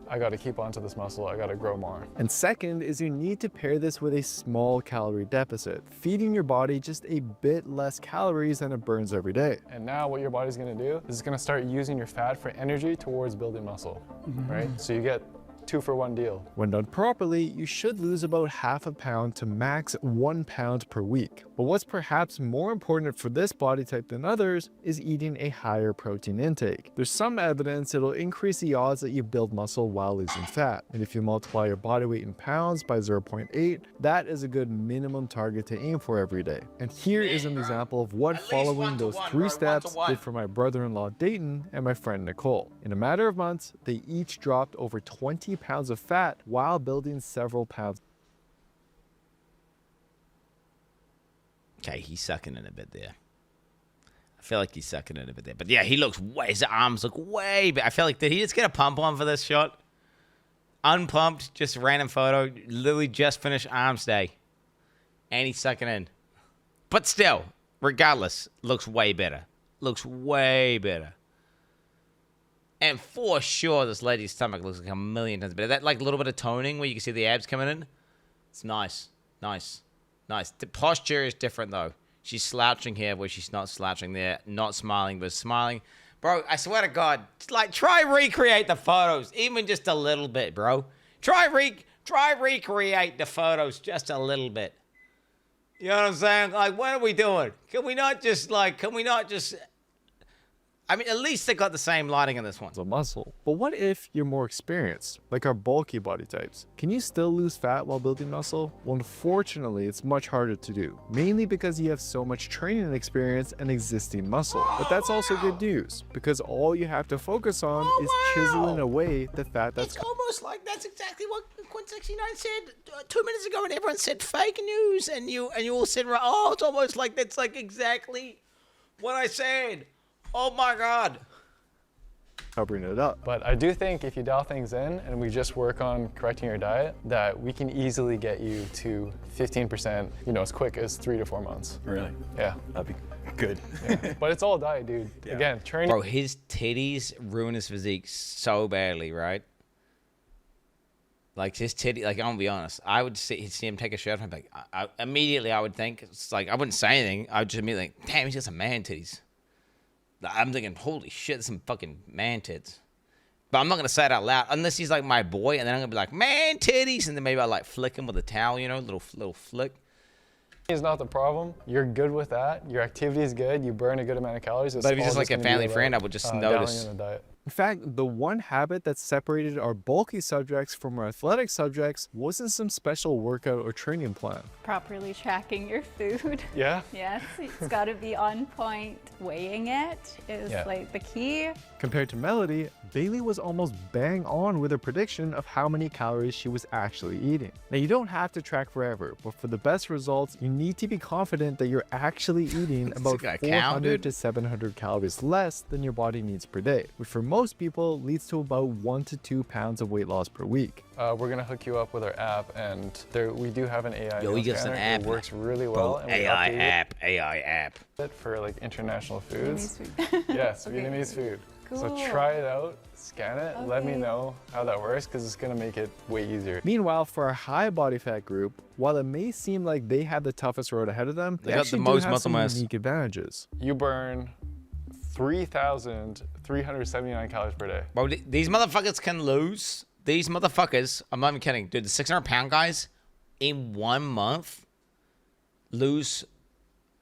I got to keep onto this muscle. I got to grow more. And second is you need to pair this with a small calorie deficit, feeding your body just a bit less calories than it burns every day. And now what your body's going to do is it's going to start using your fat for energy towards building muscle, right? So you get 2-for-1 deal. When done properly, you should lose about half a pound to max 1 pound per week. But what's perhaps more important for this body type than others is eating a higher protein intake. There's some evidence it'll increase the odds that you build muscle while losing fat. And if you multiply your body weight in pounds by 0.8, that is a good minimum target to aim for every day. And here is an example of what following those 3 steps did for my brother-in-law Dayton and my friend Nicole. In a matter of months, they each dropped over 20 pounds of fat while building several pounds. Okay, he's sucking in a bit there. I feel like he's sucking in a bit there. But yeah, he looks way, his arms look way big. I feel like, did he just get a pump on for this shot? Unpumped, just a random photo. Literally just finished arms day. And he's sucking in. But still, regardless, looks way better. Looks way better. And for sure, this lady's stomach looks like a million times better. That like little bit of toning where you can see the abs coming in. It's nice. Nice. Nice. The posture is different, though. She's slouching here where she's not slouching there. Not smiling, but smiling. Bro, I swear to God, like, try recreate the photos. Even just a little bit, bro. Try recreate the photos just a little bit. You know what I'm saying? Like, what are we doing? Can we not just... I mean, at least they got the same lighting in this one. It's a muscle. But what if you're more experienced, like our bulky body types? Can you still lose fat while building muscle? Well, unfortunately, it's much harder to do, mainly because you have so much training experience and existing muscle. But that's also good news, because all you have to focus on is chiseling away the fat that's... It's almost like that's exactly what Quin 69 said 2 minutes ago, and everyone said fake news, and you all said, oh, it's almost like that's like exactly what I said. Oh my God. Covering it up. But I do think if you dial things in and we just work on correcting your diet, that we can easily get you to 15%, as quick as 3 to 4 months. Really? Yeah. That'd be good. Yeah. But it's all diet, dude. Yeah. Again, training. Bro, his titties ruin his physique so badly, right? Like his titty, like I'm gonna be honest, I would see him take a shirt off and be like, immediately I would think, it's like, I wouldn't say anything. I would just immediately think, damn, he's got some man titties. I'm thinking, holy shit, there's some fucking man tits. But I'm not going to say it out loud unless he's like my boy, and then I'm going to be like, man titties, and then maybe I'll like flick him with a towel, little flick. Is not the problem. You're good with that. Your activity is good. You burn a good amount of calories. But if he's just like a family friend, I would just notice. In the diet. In fact, the one habit that separated our bulky subjects from our athletic subjects wasn't some special workout or training plan. Properly tracking your food. Yeah? Yes, it's got to be on point. Weighing it is like the key. Compared to Melody, Bailey was almost bang on with her prediction of how many calories she was actually eating. Now, you don't have to track forever, but for the best results, you need to be confident that you're actually eating about 400 to 700 calories less than your body needs per day, which for most people leads to about 1 to 2 pounds of weight loss per week. We're gonna hook you up with our app, and we do have an AI Yo, we meal got an scanner. app. It works really well. And AI we app. for like international foods. Vietnamese food. Yes, Okay. Vietnamese food. Cool. So try it out, scan it, let me Okay. know how that works, because it's gonna make it way easier. Meanwhile, for our high body fat group, while it may seem like they have the toughest road ahead of them, they got the actually most do have muscle some mass. unique advantages. You burn 3,379 calories per day. Bro, these motherfuckers can lose. These motherfuckers, I'm not even kidding, dude, the 600-pound guys in 1 month lose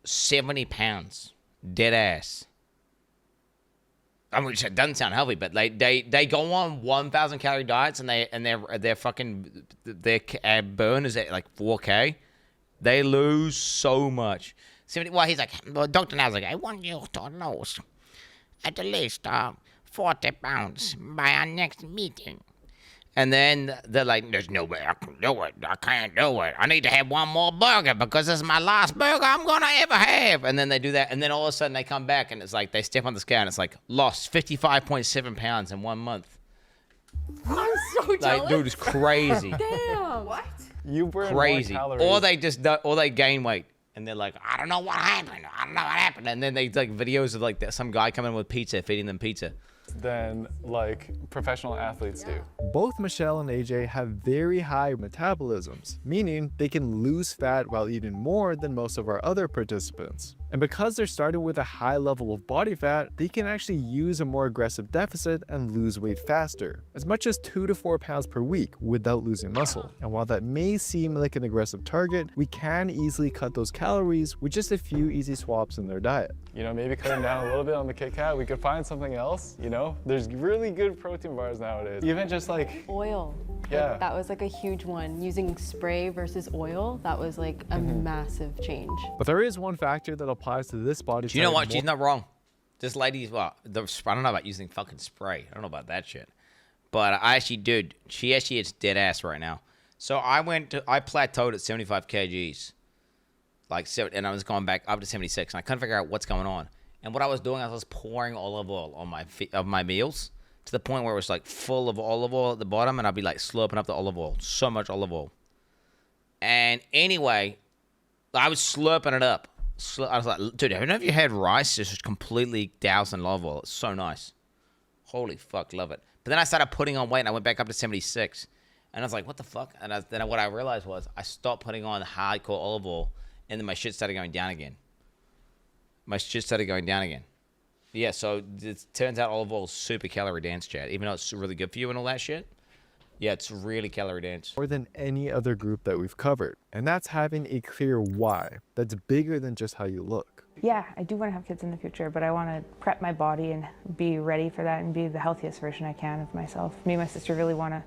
70 pounds. Dead ass. I mean, it doesn't sound healthy, but they go on 1,000 calorie diets and their fucking burn is at like 4K. They lose so much. Well, he's like, well, Dr. Now's like, I want you to lose at least 40 pounds by our next meeting. And then they're like, there's no way I can do it. I can't do it. I need to have one more burger because this is my last burger I'm going to ever have. And then they do that. And then all of a sudden they come back and it's like they step on the scale and it's like lost 55.7 pounds in 1 month. I'm so jealous. Like, dude, it's crazy. Damn. What? You burn Crazy. more calories. Or they gain weight. And they're like, I don't know what happened. I don't know what happened. And then they like videos of like some guy coming with pizza, feeding them pizza. Than like professional athletes do. Both Michelle and AJ have very high metabolisms, meaning they can lose fat while eating more than most of our other participants. And because they're starting with a high level of body fat, they can actually use a more aggressive deficit and lose weight faster, as much as 2 to 4 pounds per week without losing muscle. And while that may seem like an aggressive target, we can easily cut those calories with just a few easy swaps in their diet. You know, maybe cutting down a little bit on the Kit Kat. We could find something else, you know? There's really good protein bars nowadays. Even just like... Oil. Yeah. Like, that was like a huge one. Using spray versus oil, that was like a massive change. But there is one factor that applies to this body Do you know type what? more- She's not wrong. This lady's, well, I don't know about using fucking spray. I don't know about that shit. But I actually did. She actually is dead ass right now. So I plateaued at 75 kgs. And I was going back up to 76, and I couldn't figure out what's going on. And what I was doing, I was pouring olive oil on my meals to the point where it was like full of olive oil at the bottom, and I'd be like slurping up the olive oil. So much olive oil. And anyway, I was slurping it up. I was like, dude, have you had rice just completely doused in olive oil? It's so nice. Holy fuck, love it. But then I started putting on weight, and I went back up to 76. And I was like, what the fuck? And then what I realized was I stopped putting on hardcore olive oil, and then my shit started going down again. Yeah, so it turns out olive oil is super calorie dense, Chad. Even though it's really good for you and all that shit. Yeah, it's really calorie dense. More than any other group that we've covered. And that's having a clear why that's bigger than just how you look. Yeah, I do want to have kids in the future, but I want to prep my body and be ready for that and be the healthiest version I can of myself. Me and my sister really want to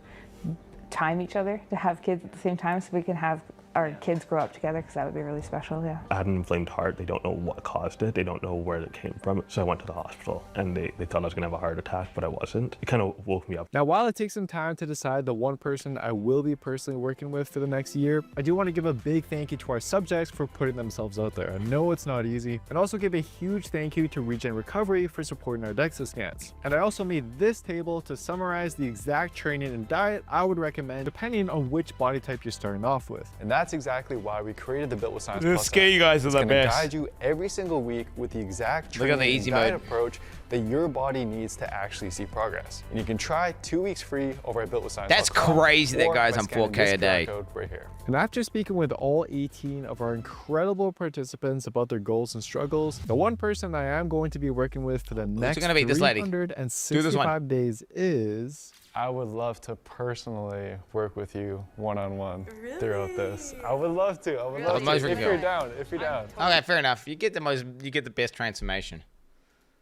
time each other to have kids at the same time so we can have our kids grow up together, because that would be really special, yeah. I had an inflamed heart. They don't know what caused it. They don't know where it came from. So I went to the hospital and they thought I was gonna have a heart attack, but I wasn't. It kind of woke me up. Now, while it takes some time to decide the one person I will be personally working with for the next year, I do want to give a big thank you to our subjects for putting themselves out there. I know it's not easy. And also give a huge thank you to Regen Recovery for supporting our DEXA scans. And I also made this table to summarize the exact training and diet I would recommend depending on which body type you're starting off with. And that's exactly why we created the Built with Science Let's Plus scare app. you guys to It's the gonna best. guide you every single week with the exact Look at training the and easy diet mode. approach that your body needs to actually see progress. And you can try 2 weeks free over at builtwithscience.com. That's crazy that or guy's by on scanning 4K this a day. QR code right here. And after speaking with all 18 of our incredible participants about their goals and struggles, the one person I am going to be working with for the next gonna be this lady? 365 days is... I would love to personally work with you one-on-one throughout this. I would love to. I would love to. If you're down. Okay, fair enough. You get the best transformation.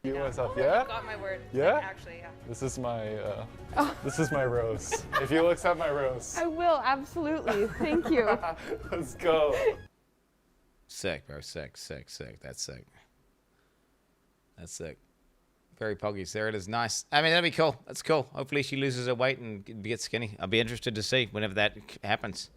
You myself, yeah? Got my word. Yeah? Actually, yeah. This is my rose. If you'll accept my rose. I will, absolutely. Thank you. Let's go. Sick, bro. Sick. That's sick. That's sick. Very poggy. There it is. Nice. I mean, that'd be cool. That's cool. Hopefully she loses her weight and gets skinny. I'll be interested to see whenever that happens.